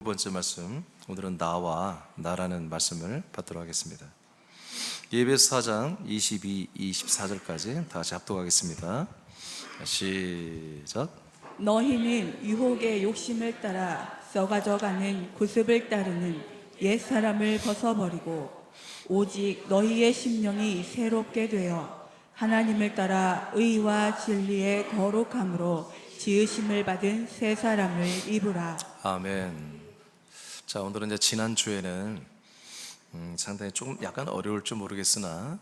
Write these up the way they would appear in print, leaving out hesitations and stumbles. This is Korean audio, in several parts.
두 번째 말씀, 오늘은 나와 나라는 말씀을 받도록 하겠습니다. 예배서 4장 22, 24절까지 다 같이 합독하겠습니다. 시작. 너희는 유혹의 욕심을 따라 썩어져가는 구습을 따르는 옛사람을 벗어버리고 오직 너희의 심령이 새롭게 되어 하나님을 따라 의와 진리의 거룩함으로 지으심을 받은 새 사람을 입으라. 아멘. 자, 오늘은 이제 지난주에는 상당히 조금 약간 어려울 줄 모르겠으나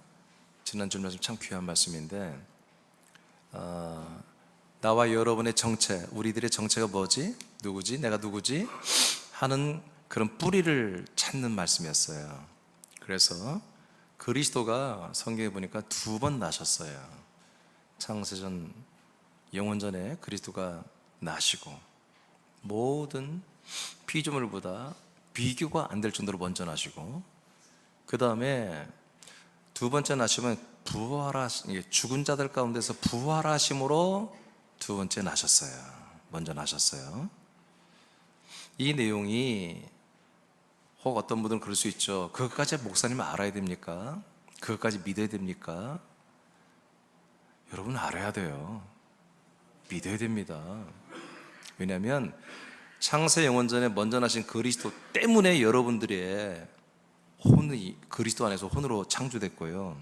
지난주 말씀 참 귀한 말씀인데, 나와 여러분의 정체, 우리들의 정체가 뭐지? 누구지? 내가 누구지? 하는 그런 뿌리를 찾는 말씀이었어요. 그래서 그리스도가 성경에 보니까 두 번 나셨어요. 창세전, 영원전에 그리스도가 나시고 모든 피조물보다 비교가 안 될 정도로 먼저 나시고, 그 다음에 두 번째 나시면 죽은 자들 가운데서 부활하심으로 두 번째 나셨어요. 먼저 나셨어요. 이 내용이 혹 어떤 분들은 그럴 수 있죠. 그것까지 목사님 알아야 됩니까? 그것까지 믿어야 됩니까? 여러분 알아야 돼요. 믿어야 됩니다. 왜냐하면 창세 영원전에 먼저 나신 그리스도 때문에 여러분들의 혼이 그리스도 안에서 혼으로 창조됐고요.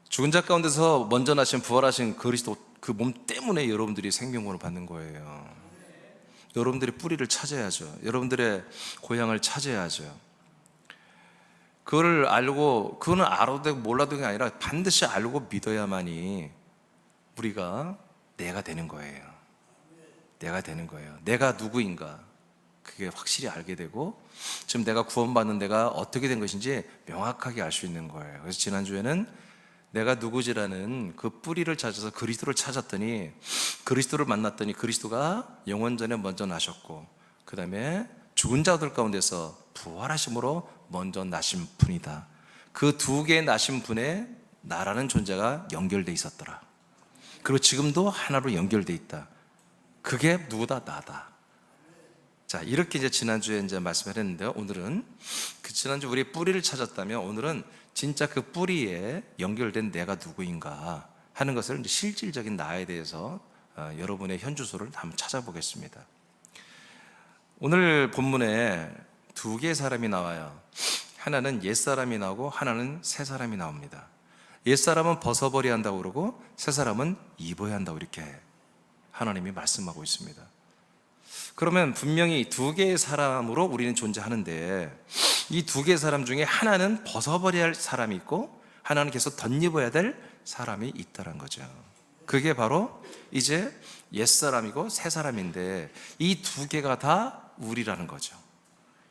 죽은 자 가운데서 먼저 나신 부활하신 그리스도 그 몸 때문에 여러분들이 생명권을 받는 거예요. 여러분들의 뿌리를 찾아야죠. 여러분들의 고향을 찾아야죠. 그거를 알고, 그거는 알아도 되고 몰라도 되는 게 아니라 반드시 알고 믿어야만이 우리가 내가 되는 거예요. 내가 되는 거예요. 내가 누구인가 그게 확실히 알게 되고, 지금 내가 구원받는 내가 어떻게 된 것인지 명확하게 알 수 있는 거예요. 그래서 지난주에는 내가 누구지라는 그 뿌리를 찾아서 그리스도를 찾았더니, 그리스도를 만났더니 그리스도가 영원전에 먼저 나셨고, 그 다음에 죽은 자들 가운데서 부활하심으로 먼저 나신 분이다. 그 두 개의 나신 분에 나라는 존재가 연결돼 있었더라. 그리고 지금도 하나로 연결돼 있다. 그게 누구다? 나다. 자, 이렇게 이제 지난주에 이제 말씀을 했는데요. 오늘은 그 지난주 우리 뿌리를 찾았다면, 오늘은 진짜 그 뿌리에 연결된 내가 누구인가 하는 것을 이제 실질적인 나에 대해서 여러분의 현주소를 한번 찾아보겠습니다. 오늘 본문에 두 개의 사람이 나와요. 하나는 옛사람이 나오고 하나는 새사람이 나옵니다. 옛사람은 벗어버려야 한다고 그러고 새사람은 입어야 한다고 이렇게 하나님이 말씀하고 있습니다. 그러면 분명히 두 개의 사람으로 우리는 존재하는데, 이 두 개의 사람 중에 하나는 벗어버려야 할 사람이 있고 하나는 계속 덧입어야 될 사람이 있다는 거죠. 그게 바로 이제 옛사람이고 새사람인데, 이 두 개가 다 우리라는 거죠.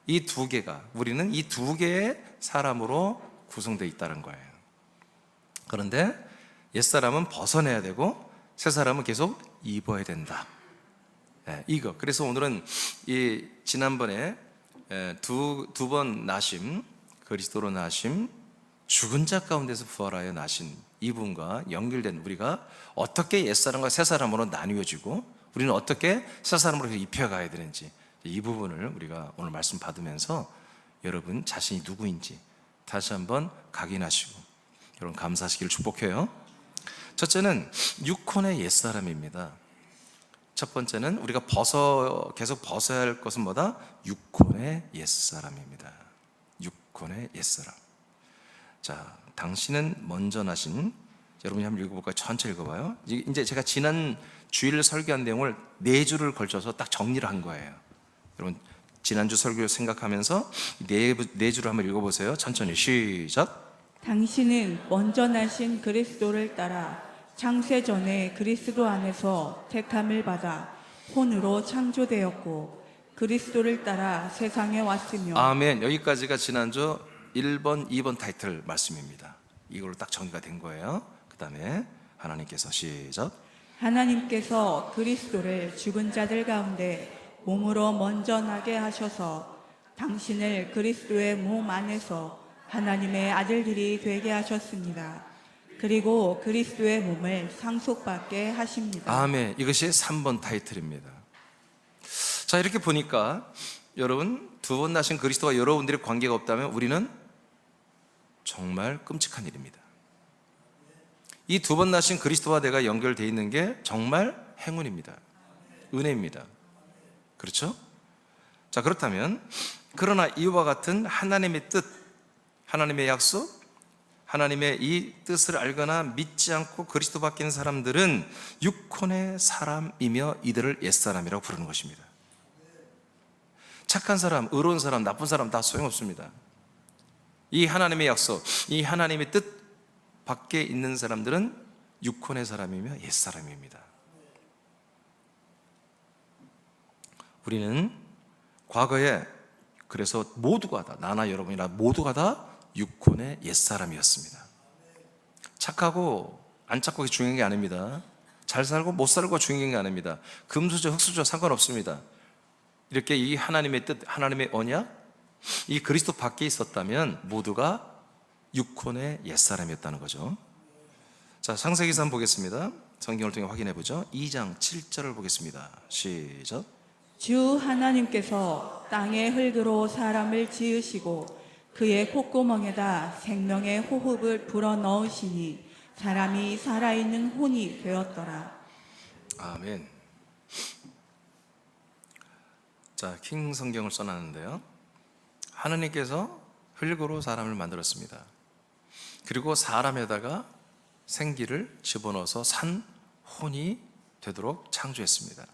이 두 개가, 우리는 이 두 개의 사람으로 구성되어 있다는 거예요. 그런데 옛사람은 벗어내야 되고 새사람은 계속 입어야 된다. 이거. 그래서 오늘은 이 지난번에 두 번 나심, 그리스도로 나심, 죽은 자 가운데서 부활하여 나신 이분과 연결된 우리가 어떻게 옛사람과 새사람으로 나뉘어지고 우리는 어떻게 새사람으로 입혀가야 되는지, 이 부분을 우리가 오늘 말씀 받으면서 여러분 자신이 누구인지 다시 한번 각인하시고 여러분 감사하시기를 축복해요. 첫째는 육혼의 옛사람입니다. 첫 번째는 우리가 계속 벗어야 할 것은 뭐다? 육혼의 옛사람입니다. 육혼의 옛사람. 자, 당신은 먼저 나신, 여러분이 한번 읽어볼까요? 천천히 읽어봐요. 이제 제가 지난 주일 설교한 내용을 네 주를 걸쳐서 딱 정리를 한 거예요. 여러분 지난주 설교 생각하면서 네 주를 한번 읽어보세요. 천천히 시작. 당신은 먼저 나신 그리스도를 따라 창세 전에 그리스도 안에서 택함을 받아 혼으로 창조되었고 그리스도를 따라 세상에 왔으며. 아멘. 여기까지가 지난주 1번, 2번 타이틀 말씀입니다. 이걸로 딱 정리가 된 거예요. 그 다음에 하나님께서 시작. 하나님께서 그리스도를 죽은 자들 가운데 몸으로 먼저 나게 하셔서 당신을 그리스도의 몸 안에서 하나님의 아들들이 되게 하셨습니다. 그리고 그리스도의 몸을 상속받게 하십니다. 아멘. 이것이 3번 타이틀입니다. 자, 이렇게 보니까 여러분, 두 번 나신 그리스도와 여러분들의 관계가 없다면 우리는 정말 끔찍한 일입니다. 이 두 번 나신 그리스도와 내가 연결되어 있는 게 정말 행운입니다. 은혜입니다. 그렇죠? 자, 그렇다면 그러나 이와 같은 하나님의 뜻, 하나님의 약속, 하나님의 이 뜻을 알거나 믿지 않고 그리스도 바뀐 사람들은 육혼의 사람이며 이들을 옛사람이라고 부르는 것입니다. 착한 사람, 의로운 사람, 나쁜 사람 다 소용없습니다. 이 하나님의 약속, 이 하나님의 뜻 밖에 있는 사람들은 육혼의 사람이며 옛사람입니다. 우리는 과거에 그래서 모두가 다, 나나 여러분이나 모두가 다 육혼의 옛사람이었습니다. 착하고 안 착하고 중요한 게 아닙니다. 잘 살고 못 살고 중요한 게 아닙니다. 금수저 흙수저 상관없습니다. 이렇게 이 하나님의 뜻, 하나님의 언약, 이 그리스도 밖에 있었다면 모두가 육혼의 옛사람이었다는 거죠. 자, 창세기서 한번 보겠습니다. 성경을 통해 확인해 보죠. 2장 7절을 보겠습니다. 시작. 주 하나님께서 땅의 흙으로 사람을 지으시고 그의 콧구멍에다 생명의 호흡을 불어넣으시니 사람이 살아있는 혼이 되었더라. 아멘. 자, 킹 성경을 써놨는데요. 하나님께서 흙으로 사람을 만들었습니다. 그리고 사람에다가 생기를 집어넣어서 산 혼이 되도록 창조했습니다.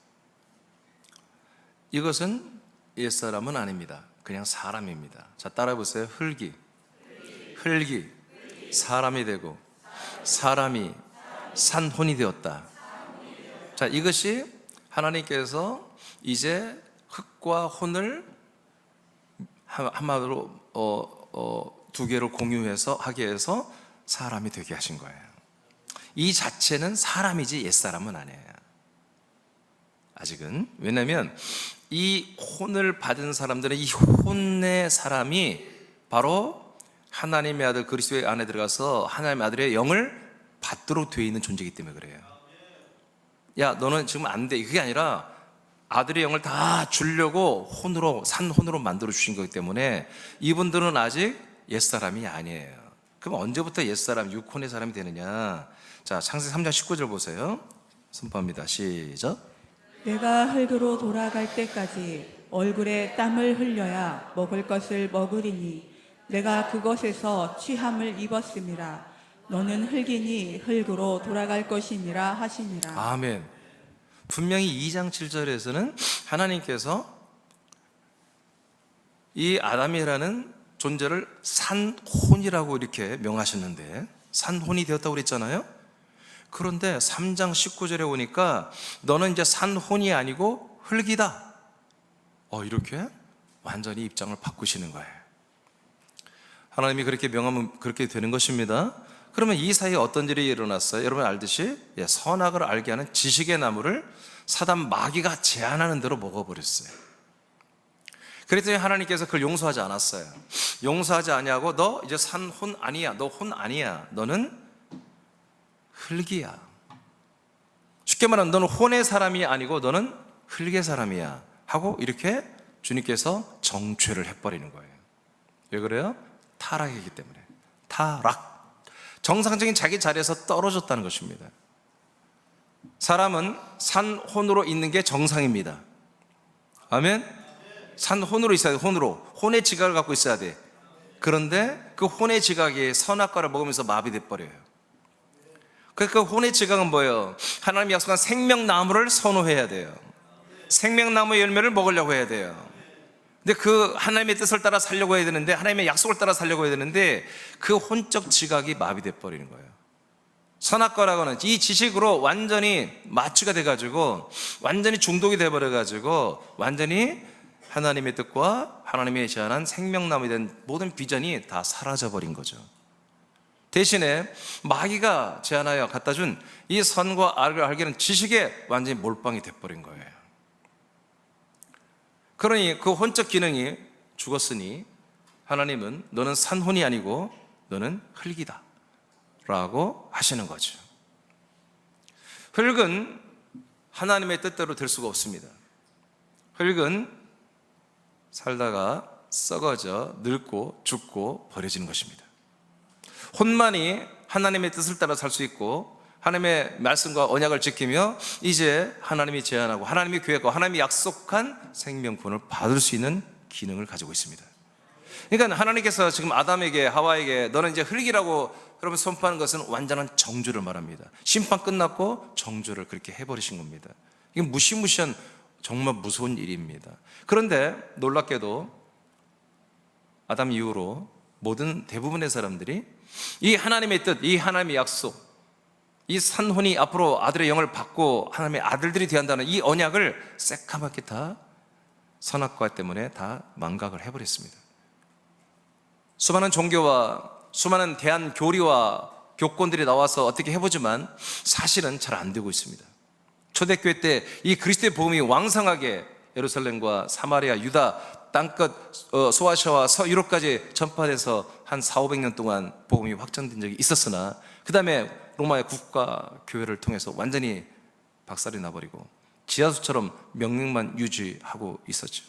이것은 옛사람은 아닙니다. 그냥 사람입니다. 자, 따라해 보세요. 흙이 사람이 되고 사람이 산 혼이 되었다. 자, 이것이 하나님께서 이제 흙과 혼을 한마디로 두 개를 공유해서 하게 해서 사람이 되게 하신 거예요. 이 자체는 사람이지 옛사람은 아니에요. 아직은. 왜냐하면 이 혼을 받은 사람들은 이 혼의 사람이 바로 하나님의 아들 그리스도의 안에 들어가서 하나님의 아들의 영을 받도록 되어 있는 존재이기 때문에 그래요. 야, 너는 지금 안 돼. 그게 아니라 아들의 영을 다 주려고 혼으로, 산 혼으로 만들어 주신 거기 때문에 이분들은 아직 옛사람이 아니에요. 그럼 언제부터 옛사람, 육혼의 사람이 되느냐? 자, 창세기 3장 19절 보세요. 선포합니다. 시작. 내가 흙으로 돌아갈 때까지 얼굴에 땀을 흘려야 먹을 것을 먹으리니 내가 그것에서 취함을 입었음이라. 너는 흙이니 흙으로 돌아갈 것이니라 하시니라. 아멘. 분명히 2장 7절에서는 하나님께서 이 아담이라는 존재를 산혼이라고 이렇게 명하셨는데, 산혼이 되었다고 그랬잖아요. 그런데 3장 19절에 오니까 너는 이제 산혼이 아니고 흙이다. 이렇게 완전히 입장을 바꾸시는 거예요. 하나님이 그렇게 명하면 그렇게 되는 것입니다. 그러면 이 사이에 어떤 일이 일어났어요? 여러분 알듯이 선악을 알게 하는 지식의 나무를 사단 마귀가 제안하는 대로 먹어버렸어요. 그랬더니 하나님께서 그걸 용서하지 않았어요. 용서하지 아니하고 너 이제 산혼 아니야. 너 혼 아니야. 너는 흙이야. 쉽게 말하면 너는 혼의 사람이 아니고 너는 흙의 사람이야 하고 이렇게 주님께서 정죄를 해버리는 거예요. 왜 그래요? 타락이기 때문에. 타락. 정상적인 자기 자리에서 떨어졌다는 것입니다. 사람은 산혼으로 있는 게 정상입니다. 아멘? 산혼으로 있어야 돼. 혼으로. 혼의 지각을 갖고 있어야 돼. 그런데 그 혼의 지각이 선악과를 먹으면서 마비돼 버려요. 그 혼의 지각은 뭐예요? 하나님이 약속한 생명나무를 선호해야 돼요. 생명나무 열매를 먹으려고 해야 돼요. 근데 그 하나님의 뜻을 따라 살려고 해야 되는데, 하나님의 약속을 따라 살려고 해야 되는데 그 혼적 지각이 마비돼 버리는 거예요. 선악과라고는 이 지식으로 완전히 마취가 돼가지고 완전히 중독이 돼버려가지고 완전히 하나님의 뜻과 하나님의 제안한 생명나무에 대한 모든 비전이 다 사라져버린 거죠. 대신에 마귀가 제안하여 갖다 준 이 선과 악을 알게 하는 지식에 완전히 몰빵이 돼버린 거예요. 그러니 그 혼적 기능이 죽었으니 하나님은 너는 산혼이 아니고 너는 흙이다 라고 하시는 거죠. 흙은 하나님의 뜻대로 될 수가 없습니다. 흙은 살다가 썩어져 늙고 죽고 버려지는 것입니다. 혼만이 하나님의 뜻을 따라 살 수 있고 하나님의 말씀과 언약을 지키며 이제 하나님이 제안하고 하나님이 계획하고 하나님이 약속한 생명권을 받을 수 있는 기능을 가지고 있습니다. 그러니까 하나님께서 지금 아담에게 하와에게 너는 이제 흙이라고 여러분 선포하는 것은 완전한 정죄를 말합니다. 심판 끝났고 정죄를 그렇게 해버리신 겁니다. 이게 무시무시한 정말 무서운 일입니다. 그런데 놀랍게도 아담 이후로 모든 대부분의 사람들이 이 하나님의 뜻, 이 하나님의 약속, 이 산혼이 앞으로 아들의 영을 받고 하나님의 아들들이 되어야 한다는 이 언약을 새까맣게 다 선악과 때문에 다 망각을 해버렸습니다. 수많은 종교와 수많은 대한 교리와 교권들이 나와서 어떻게 해보지만 사실은 잘 안 되고 있습니다. 초대교회 때 이 그리스도의 복음이 왕성하게 예루살렘과 사마리아, 유다 땅끝 소아시아와 서유럽까지 전파돼서 한 400~500년 동안 복음이 확장된 적이 있었으나 그 다음에 로마의 국가 교회를 통해서 완전히 박살이 나버리고 지하수처럼 명령만 유지하고 있었죠.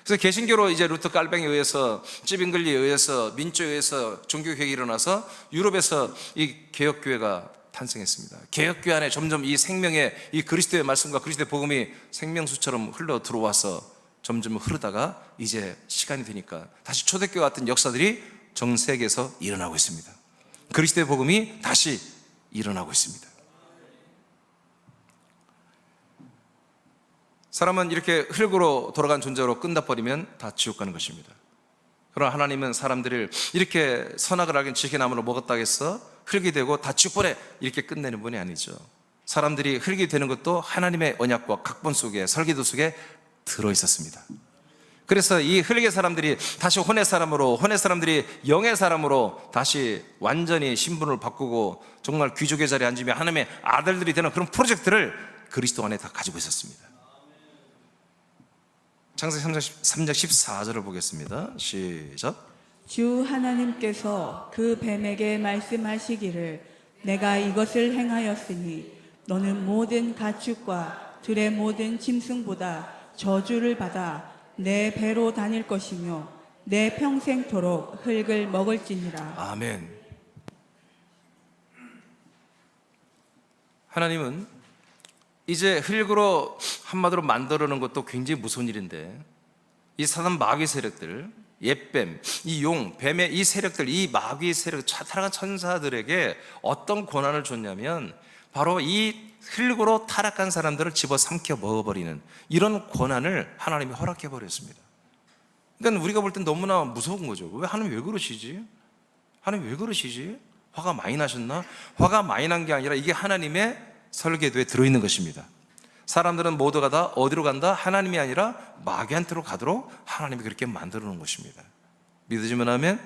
그래서 개신교로 이제 루터 깔뱅이에 의해서 찌빙글리에 의해서 민주에 의해서 종교개혁이 일어나서 유럽에서 이 개혁교회가 탄생했습니다. 개혁교회 안에 점점 이 생명의 이 그리스도의 말씀과 그리스도의 복음이 생명수처럼 흘러 들어와서 점점 흐르다가 이제 시간이 되니까 다시 초대교회 같은 역사들이 전 세계에서 일어나고 있습니다. 그리스도의 복음이 다시 일어나고 있습니다. 사람은 이렇게 흙으로 돌아간 존재로 끝나버리면 다 지옥 가는 것입니다. 그러나 하나님은 사람들을 이렇게 선악을 알긴 지혜나무를 먹었다 해서 흙이 되고 다 지옥 보내 이렇게 끝내는 분이 아니죠. 사람들이 흙이 되는 것도 하나님의 언약과 각본 속에 설계도 속에 들어있었습니다. 그래서 이 흙의 사람들이 다시 혼의 사람으로, 혼의 사람들이 영의 사람으로 다시 완전히 신분을 바꾸고 정말 귀족의 자리에 앉으며 하나님의 아들들이 되는 그런 프로젝트를 그리스도 안에 다 가지고 있었습니다. 창세기 3장 14절을 보겠습니다. 시작. 주 하나님께서 그 뱀에게 말씀하시기를 내가 이것을 행하였으니 너는 모든 가축과 들의 모든 짐승보다 저주를 받아 내 배로 다닐 것이며 내 평생토록 흙을 먹을지니라. 아멘. 하나님은 이제 흙으로 한마디로 만들어 놓은 것도 굉장히 무서운 일인데 이 사단 마귀 세력들, 옛뱀, 이 용, 뱀의 이 세력들, 이 마귀 세력, 타락한 천사들에게 어떤 권한을 줬냐면 바로 이 흙으로 타락한 사람들을 집어삼켜 먹어버리는 이런 권한을 하나님이 허락해 버렸습니다. 그러니까 우리가 볼 땐 너무나 무서운 거죠. 왜 하나님 왜 그러시지? 하나님 왜 그러시지? 화가 많이 나셨나? 화가 많이 난 게 아니라 이게 하나님의 설계도에 들어있는 것입니다. 사람들은 모두가 다 어디로 간다? 하나님이 아니라 마귀한테로 가도록 하나님이 그렇게 만들어 놓은 것입니다. 믿으시면 하면?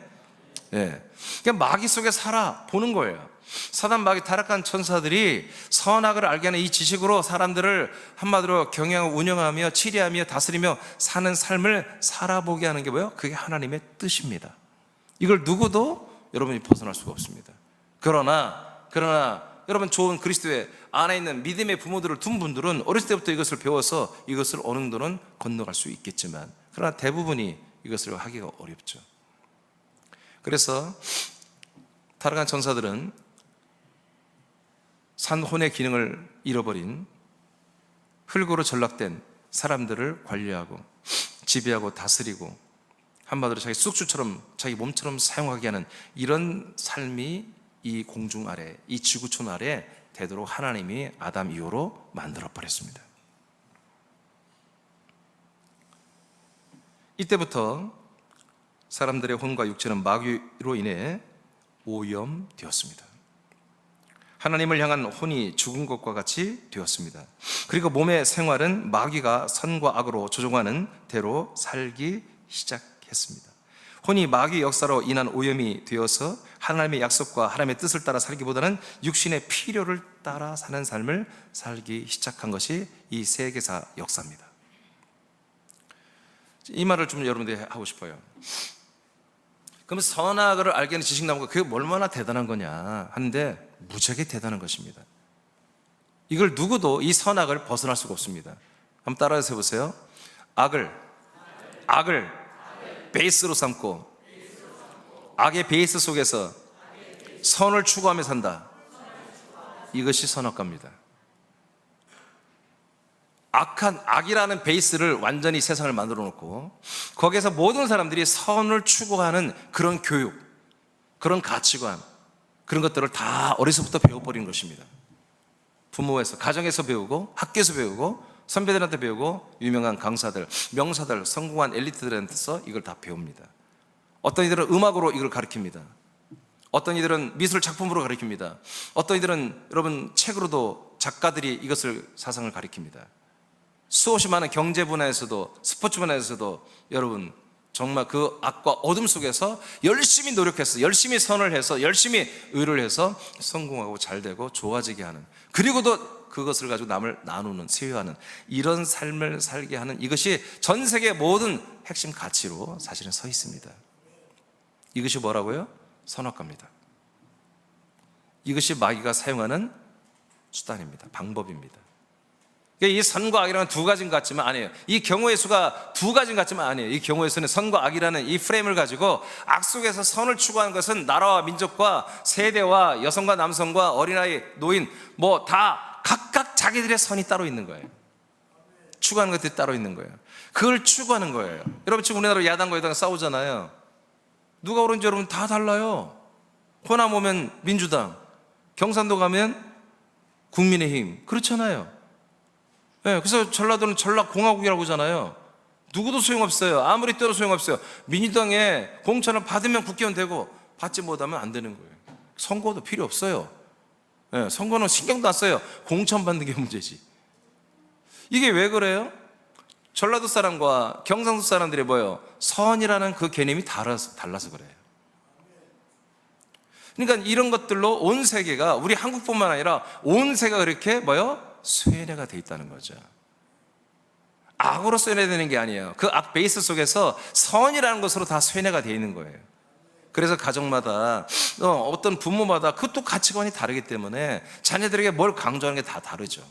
예. 그냥 마귀 속에 살아 보는 거예요. 사단 마귀 타락한 천사들이 선악을 알게 하는 이 지식으로 사람들을 한마디로 경영하고 운영하며 치리하며 다스리며 사는 삶을 살아보게 하는 게 뭐예요? 그게 하나님의 뜻입니다. 이걸 누구도 여러분이 벗어날 수가 없습니다. 그러나 여러분 좋은 그리스도의 안에 있는 믿음의 부모들을 둔 분들은 어렸을 때부터 이것을 배워서 이것을 어느 정도는 건너갈 수 있겠지만 그러나 대부분이 이것을 하기가 어렵죠. 그래서 타락한 천사들은 산혼의 기능을 잃어버린 흙으로 전락된 사람들을 관리하고 지배하고 다스리고 한마디로 자기 쑥주처럼 자기 몸처럼 사용하게 하는 이런 삶이 이 공중 아래, 이 지구촌 아래 되도록 하나님이 아담 이후로 만들어 버렸습니다. 이때부터 사람들의 혼과 육체는 마귀로 인해 오염되었습니다. 하나님을 향한 혼이 죽은 것과 같이 되었습니다. 그리고 몸의 생활은 마귀가 선과 악으로 조종하는 대로 살기 시작했습니다. 혼이 마귀 역사로 인한 오염이 되어서 하나님의 약속과 하나님의 뜻을 따라 살기보다는 육신의 필요를 따라 사는 삶을 살기 시작한 것이 이 세계사 역사입니다. 이 말을 좀 여러분들이 하고 싶어요. 그럼 선악을 알게 하는 지식나무가 그게 얼마나 대단한 거냐 하는데 무지하게 대단한 것입니다. 이걸 누구도 이 선악을 벗어날 수가 없습니다. 한번 따라해서 해보세요. 악을 베이스로 삼고 악의 베이스 속에서 선을 추구하며 산다. 이것이 선악과입니다. 악이라는 베이스를 완전히 세상을 만들어 놓고 거기에서 모든 사람들이 선을 추구하는 그런 교육, 그런 가치관, 그런 것들을 다 어려서부터 배워버린 것입니다. 부모에서, 가정에서 배우고, 학교에서 배우고, 선배들한테 배우고, 유명한 강사들, 명사들, 성공한 엘리트들한테서 이걸 다 배웁니다. 어떤 이들은 음악으로 이걸 가르칩니다. 어떤 이들은 미술 작품으로 가르칩니다. 어떤 이들은 여러분 책으로도 작가들이 이것을 사상을 가르칩니다. 수없이 많은 경제 분야에서도, 스포츠 분야에서도 여러분 정말 그 악과 어둠 속에서 열심히 노력해서, 열심히 선을 해서, 열심히 의를 해서 성공하고 잘되고 좋아지게 하는, 그리고도 그것을 가지고 남을 나누는, 세유하는 이런 삶을 살게 하는, 이것이 전 세계 모든 핵심 가치로 사실은 서 있습니다. 이것이 뭐라고요? 선악과입니다. 이것이 마귀가 사용하는 수단입니다. 방법입니다. 이 선과 악이라는 두 가지인 것 같지만 아니에요. 이 경우의 수가 두 가지인 것 같지만 아니에요. 이 경우의 수는 선과 악이라는 이 프레임을 가지고 악 속에서 선을 추구하는 것은 나라와 민족과 세대와 여성과 남성과 어린아이, 노인 뭐 다 각각 자기들의 선이 따로 있는 거예요. 추구하는 것들이 따로 있는 거예요. 그걸 추구하는 거예요. 여러분 지금 우리나라 야당과 여당이 싸우잖아요. 누가 옳은지 여러분 다 달라요. 호남 오면 민주당, 경상도 가면 국민의힘, 그렇잖아요. 네, 그래서 전라도는 전라공화국이라고 하잖아요. 누구도 소용없어요. 아무리 때도 소용없어요. 민주당에 공천을 받으면 국회의원 되고 받지 못하면 안 되는 거예요. 선거도 필요 없어요. 네, 선거는 신경도 안 써요. 공천 받는 게 문제지. 이게 왜 그래요? 전라도 사람과 경상도 사람들이 뭐예요? 선이라는 그 개념이 달라서 그래요. 그러니까 이런 것들로 온 세계가, 우리 한국뿐만 아니라 온 세계가 그렇게 뭐예요? 쇠뇌가 돼 있다는 거죠. 악으로 쇠뇌되는 게 아니에요. 그 악 베이스 속에서 선이라는 것으로 다 쇠뇌가 돼 있는 거예요. 그래서 가정마다 어떤 부모마다 그것도 가치관이 다르기 때문에 자녀들에게 뭘 강조하는 게 다 다르죠.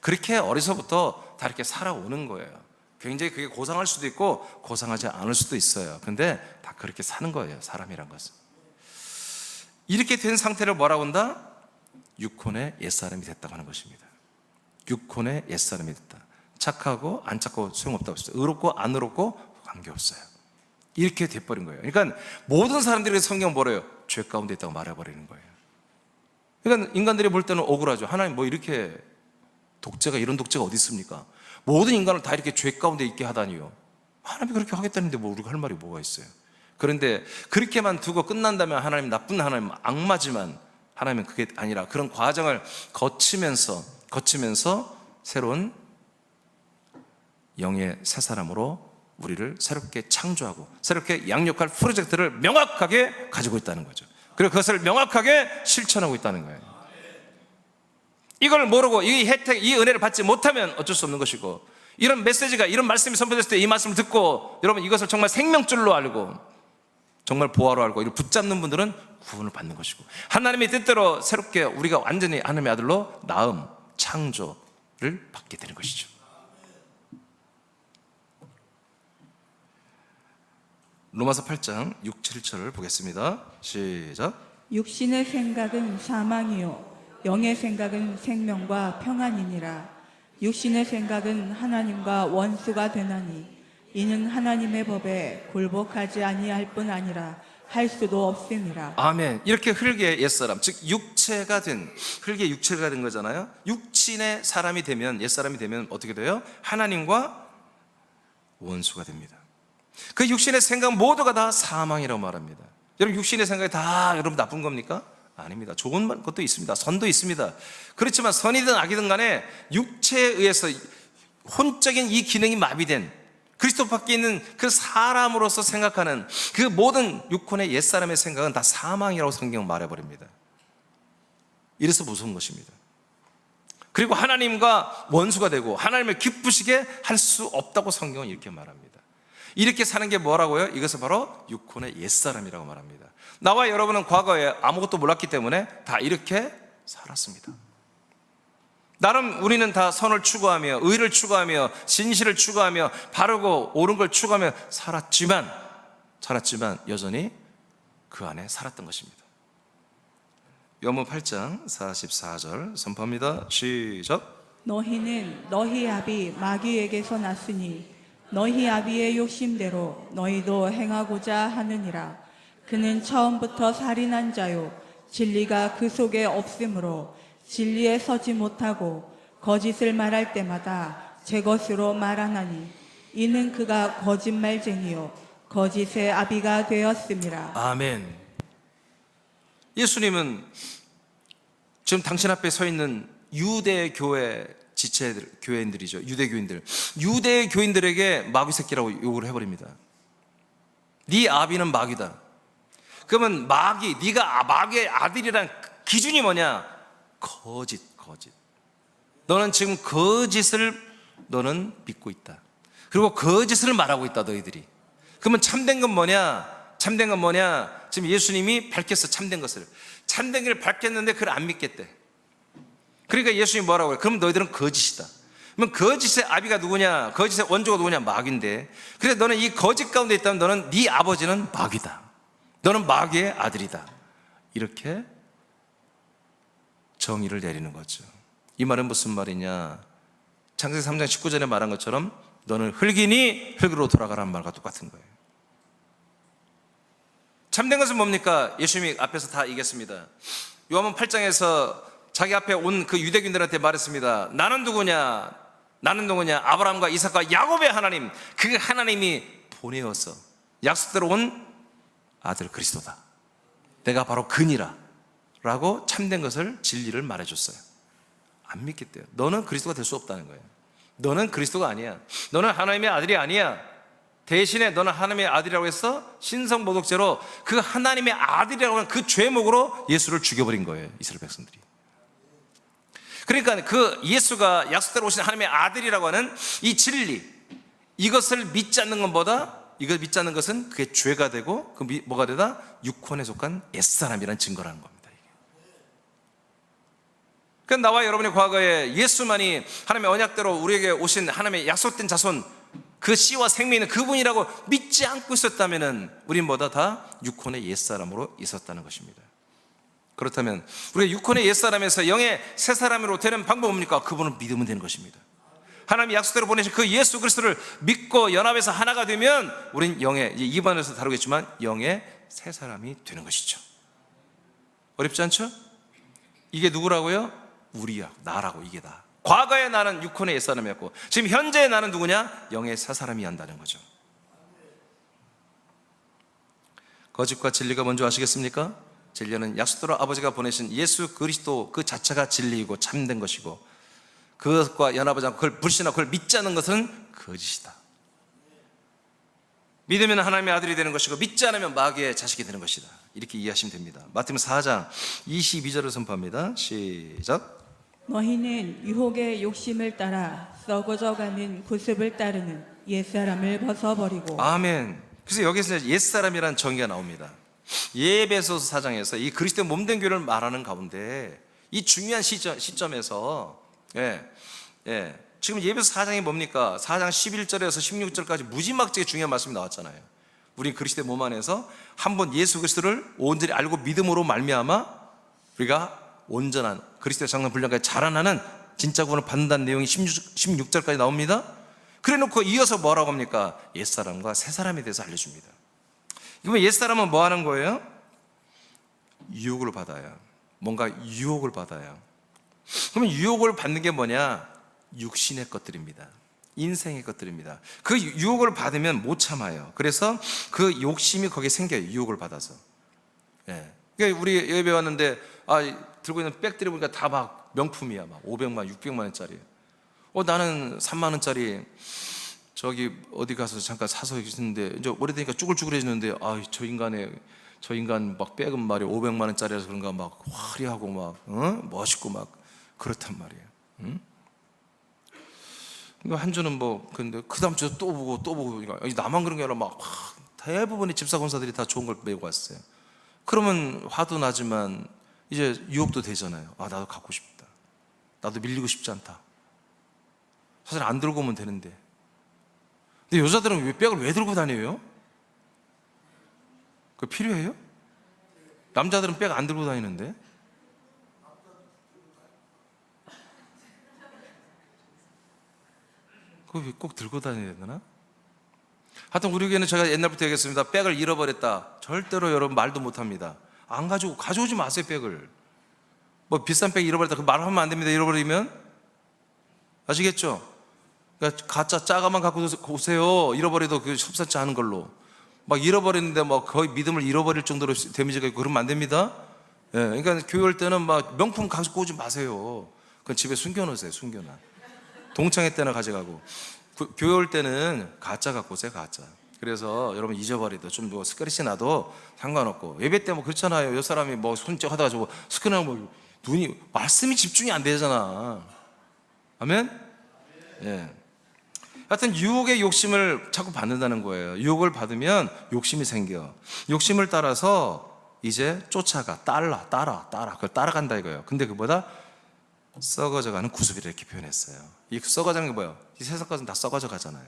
그렇게 어려서부터 다 이렇게 살아오는 거예요. 굉장히 그게 고상할 수도 있고 고상하지 않을 수도 있어요. 근데 다 그렇게 사는 거예요, 사람이란 것은. 이렇게 된 상태를 뭐라고 한다? 육혼의 옛사람이 됐다고 하는 것입니다. 육혼의 옛사람이 됐다. 착하고 안 착하고 소용없다고 했어요. 의롭고 안 의롭고 관계없어요. 이렇게 돼버린 거예요. 그러니까 모든 사람들이 성경은 뭐래요? 죄 가운데 있다고 말해버리는 거예요. 그러니까 인간들이 볼 때는 억울하죠. 하나님 뭐 이렇게 독재가, 이런 독재가 어디 있습니까? 모든 인간을 다 이렇게 죄 가운데 있게 하다니요. 하나님이 그렇게 하겠다는데 뭐 우리가 할 말이 뭐가 있어요? 그런데 그렇게만 두고 끝난다면 하나님 나쁜 하나님, 악마지만 하나님은 그게 아니라 그런 과정을 거치면서 새로운 영의 새 사람으로 우리를 새롭게 창조하고 새롭게 양육할 프로젝트를 명확하게 가지고 있다는 거죠. 그리고 그것을 명확하게 실천하고 있다는 거예요. 이걸 모르고 이 혜택, 이 은혜를 받지 못하면 어쩔 수 없는 것이고, 이런 메시지가, 이런 말씀이 선포됐을 때 이 말씀을 듣고 여러분 이것을 정말 생명줄로 알고 정말 보화로 알고 이를 붙잡는 분들은 구원을 받는 것이고, 하나님의 뜻대로 새롭게 우리가 완전히 하나님의 아들로 나음, 창조를 받게 되는 것이죠. 로마서 8장 6, 7절을 보겠습니다. 시작. 육신의 생각은 사망이요 영의 생각은 생명과 평안이니라. 육신의 생각은 하나님과 원수가 되나니 이는 하나님의 법에 굴복하지 아니할 뿐 아니라 할 수도 없음이라. 아멘. 이렇게 흙의 옛사람, 즉 육체가 된, 흙의 육체가 된 거잖아요. 육신의 사람이 되면, 옛사람이 되면 어떻게 돼요? 하나님과 원수가 됩니다. 그 육신의 생각 모두가 다 사망이라고 말합니다. 여러분 육신의 생각이 다 여러분 나쁜 겁니까? 아닙니다. 좋은 것도 있습니다. 선도 있습니다. 그렇지만 선이든 악이든 간에 육체에 의해서 혼적인 이 기능이 마비된 그리스도 밖에 있는 그 사람으로서 생각하는 그 모든 육혼의 옛사람의 생각은 다 사망이라고 성경은 말해버립니다. 이래서 무서운 것입니다. 그리고 하나님과 원수가 되고 하나님을 기쁘시게 할 수 없다고 성경은 이렇게 말합니다. 이렇게 사는 게 뭐라고요? 이것은 바로 육혼의 옛사람이라고 말합니다. 나와 여러분은 과거에 아무것도 몰랐기 때문에 다 이렇게 살았습니다. 나름 우리는 다 선을 추구하며 의를 추구하며 진실을 추구하며 바르고 옳은 걸 추구하며 살았지만 여전히 그 안에 살았던 것입니다. 요한복음 8장 44절 선포합니다. 시작. 너희는 너희 아비 마귀에게서 났으니 너희 아비의 욕심대로 너희도 행하고자 하느니라. 그는 처음부터 살인한 자요 진리가 그 속에 없으므로 진리에 서지 못하고 거짓을 말할 때마다 제 것으로 말하나니 이는 그가 거짓말쟁이요 거짓의 아비가 되었음이라. 아멘. 예수님은 지금 당신 앞에 서 있는 유대 교회 지체들, 교인들이죠. 유대 교인들에게 마귀 새끼라고 욕을 해버립니다. 네 아비는 마귀다. 그러면 네가 마귀의 아들이란 기준이 뭐냐? 거짓. 너는 지금 거짓을 너는 믿고 있다. 그리고 거짓을 말하고 있다, 너희들이. 그러면 참된 건 뭐냐? 지금 예수님이 밝혔어, 참된 것을. 참된 걸 밝혔는데 그걸 안 믿겠대. 그러니까 예수님이 뭐라고 해요? 그럼 너희들은 거짓이다. 그러면 거짓의 아비가 누구냐? 거짓의 원조가 누구냐? 마귀인데. 그래서 너는 이 거짓 가운데 있다면 너는 네 아버지는 마귀다. 너는 마귀의 아들이다. 이렇게 정의를 내리는 거죠. 이 말은 무슨 말이냐? 창세기 3장 19절에 말한 것처럼 너는 흙이니 흙으로 돌아가라는 말과 똑같은 거예요. 참된 것은 뭡니까? 예수님이 앞에서 다 얘기했습니다. 요한복음 8장에서 자기 앞에 온 그 유대인들한테 말했습니다. 나는 누구냐? 아브라함과 이삭과 야곱의 하나님, 그 하나님이 보내어서 약속대로 온 아들 그리스도다. 내가 바로 그니라 라고 참된 것을, 진리를 말해줬어요. 안 믿겠대요. 너는 그리스도가 될 수 없다는 거예요. 너는 그리스도가 아니야. 너는 하나님의 아들이 아니야. 대신에 너는 하나님의 아들이라고 해서 신성모독죄로 그 하나님의 아들이라고 하는 그 죄목으로 예수를 죽여버린 거예요, 이스라엘 백성들이. 그러니까 그 예수가 약속대로 오신 하나님의 아들이라고 하는 이 진리, 이것을 믿지 않는 것보다, 이걸 믿지 않는 것은 그게 죄가 되고, 그 뭐가 되다? 육혼에 속한 옛사람이라는 증거라는 겁니다. 그러니까 나와 여러분의 과거에 예수만이 하나님의 언약대로 우리에게 오신 하나님의 약속된 자손, 그 씨와 생명이 있는 그분이라고 믿지 않고 있었다면 우린 뭐다? 다 육혼의 옛사람으로 있었다는 것입니다. 그렇다면 우리가 육혼의 옛사람에서 영의 새사람으로 되는 방법은 뭡니까? 그분을 믿으면 되는 것입니다. 하나님이 약속대로 보내신 그 예수 그리스도를 믿고 연합해서 하나가 되면 우린 영의, 2번에서 다루겠지만 영의 새사람이 되는 것이죠. 어렵지 않죠? 이게 누구라고요? 우리야, 나라고. 이게 다. 과거에 나는 육혼의 옛사람이었고 지금 현재 나는 누구냐? 영의 새사람이 한다는 거죠. 거짓과 진리가 뭔지 아시겠습니까? 진리는 약속대로 아버지가 보내신 예수 그리스도 그 자체가 진리이고 참된 것이고, 그것과 연합하지 않고 그걸 불신하고 그걸 믿지 않는 것은 거짓이다. 믿으면 하나님의 아들이 되는 것이고 믿지 않으면 마귀의 자식이 되는 것이다. 이렇게 이해하시면 됩니다. 마태복음 4장 22절을 선포합니다. 시작. 너희는 유혹의 욕심을 따라 썩어져가는 구습을 따르는 옛사람을 벗어버리고. 아멘. 그래서 여기서 옛사람이라는 정의가 나옵니다. 예배소서 4장에서 이 그리스도의 몸된 교회를 말하는 가운데 이 중요한 시점에서 지금 예배소 4장이 뭡니까? 4장 11절에서 16절까지 무지막지하게 중요한 말씀이 나왔잖아요. 우리 그리스도의 몸 안에서 한 번 예수 그리스도를 온전히 알고 믿음으로 말미암아 우리가 온전한 그리스도의 장난 분량까지 자라나는 진짜 구원을 받는다는 내용이 16절까지 나옵니다. 그래 놓고 이어서 뭐라고 합니까? 옛사람과 새사람에 대해서 알려줍니다. 그러면 옛사람은 뭐 하는 거예요? 유혹을 받아요. 뭔가 유혹을 받아요. 그러면 유혹을 받는 게 뭐냐? 육신의 것들입니다. 인생의 것들입니다. 그 유혹을 받으면 못 참아요. 그래서 그 욕심이 거기에 생겨요. 유혹을 받아서. 그러니까 우리 예배 왔는데 들고 있는 백들이 보니까 다 막 명품이야. 막 500만, 600만 원짜리. 나는 3만 원짜리 저기 어디 가서 잠깐 사서 있는데 이제 오래되니까 쭈글쭈글해지는데 저 인간 막 백은 말이야 500만 원짜리라서 그런가 막 화려하고 막 멋있고 막 그렇단 말이에요. 한 주는 뭐 근데 그 다음 주에 또 보고 그러니까 나만 그런 게 아니라 막 대부분의 집사건사들이 다 좋은 걸 메고 왔어요. 그러면 화도 나지만 이제 유혹도 되잖아요. 나도 갖고 싶다. 나도 밀리고 싶지 않다. 사실 안 들고 오면 되는데. 근데 여자들은 왜 백을 왜 들고 다녀요? 그거 필요해요? 남자들은 백 안 들고 다니는데. 그거 왜 꼭 들고 다녀야 되나? 하여튼 우리 교회는 제가 옛날부터 얘기했습니다. 백을 잃어버렸다. 절대로 여러분 말도 못합니다. 안 가져오지 마세요, 백을. 뭐 비싼 백 잃어버렸다. 그 말하면 안 됩니다. 잃어버리면. 아시겠죠? 그러니까 가짜 짜가만 갖고 오세요. 잃어버려도 그 섭섭지 않은 걸로. 막 잃어버리는데 뭐 거의 믿음을 잃어버릴 정도로 데미지가 있고 그러면 안 됩니다. 예, 그러니까 교회 올 때는 막 명품 가지고 오지 마세요. 그건 집에 숨겨놓으세요. 숨겨놔. 동창회 때나 가져가고. 교회 올 때는 가짜 갖고 오세요. 가짜. 그래서 여러분 잊어버리도 좀 뭐 스크래치 나도 상관없고, 예배 때 뭐 그렇잖아요. 여 사람이 뭐 손짓 하다가 저거 스크래치 뭐 눈이 말씀이 집중이 안 되잖아. 아멘? 예. 하여튼 유혹의 욕심을 자꾸 받는다는 거예요. 유혹을 받으면 욕심이 생겨. 욕심을 따라서 이제 쫓아가. 따라. 그걸 따라간다 이거예요. 근데 그보다 썩어져가는 구습이라 이렇게 표현했어요. 이 썩어가는 게 뭐예요? 이 세상까지는 다 썩어져 가잖아요.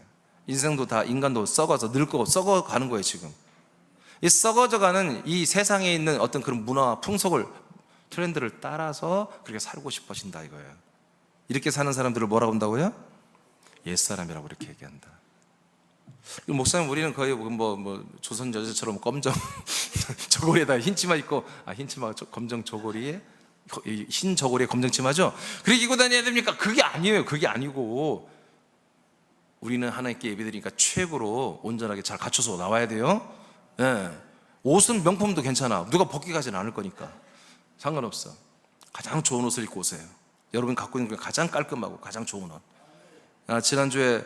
인생도 다 인간도 썩어서 늙고 썩어가는 거예요 지금. 이 썩어져가는 이 세상에 있는 어떤 그런 문화와 풍속을, 트렌드를 따라서 그렇게 살고 싶어진다 이거예요. 이렇게 사는 사람들을 뭐라고 한다고요? 옛사람이라고 이렇게 얘기한다. 목사님 우리는 거의 뭐 조선 여자처럼 검정 저고리에다 흰 치마 입고, 흰 치마 검정 저고리에 흰 저고리에 검정 치마죠? 그렇게 입고 다녀야 됩니까? 그게 아니에요. 그게 아니고 우리는 하나님께 예배드리니까 최고로 온전하게 잘 갖춰서 나와야 돼요. 네. 옷은 명품도 괜찮아. 누가 벗기 가지는 않을 거니까 상관없어. 가장 좋은 옷을 입고 오세요. 여러분 갖고 있는 게 가장 깔끔하고 가장 좋은 옷. 지난주에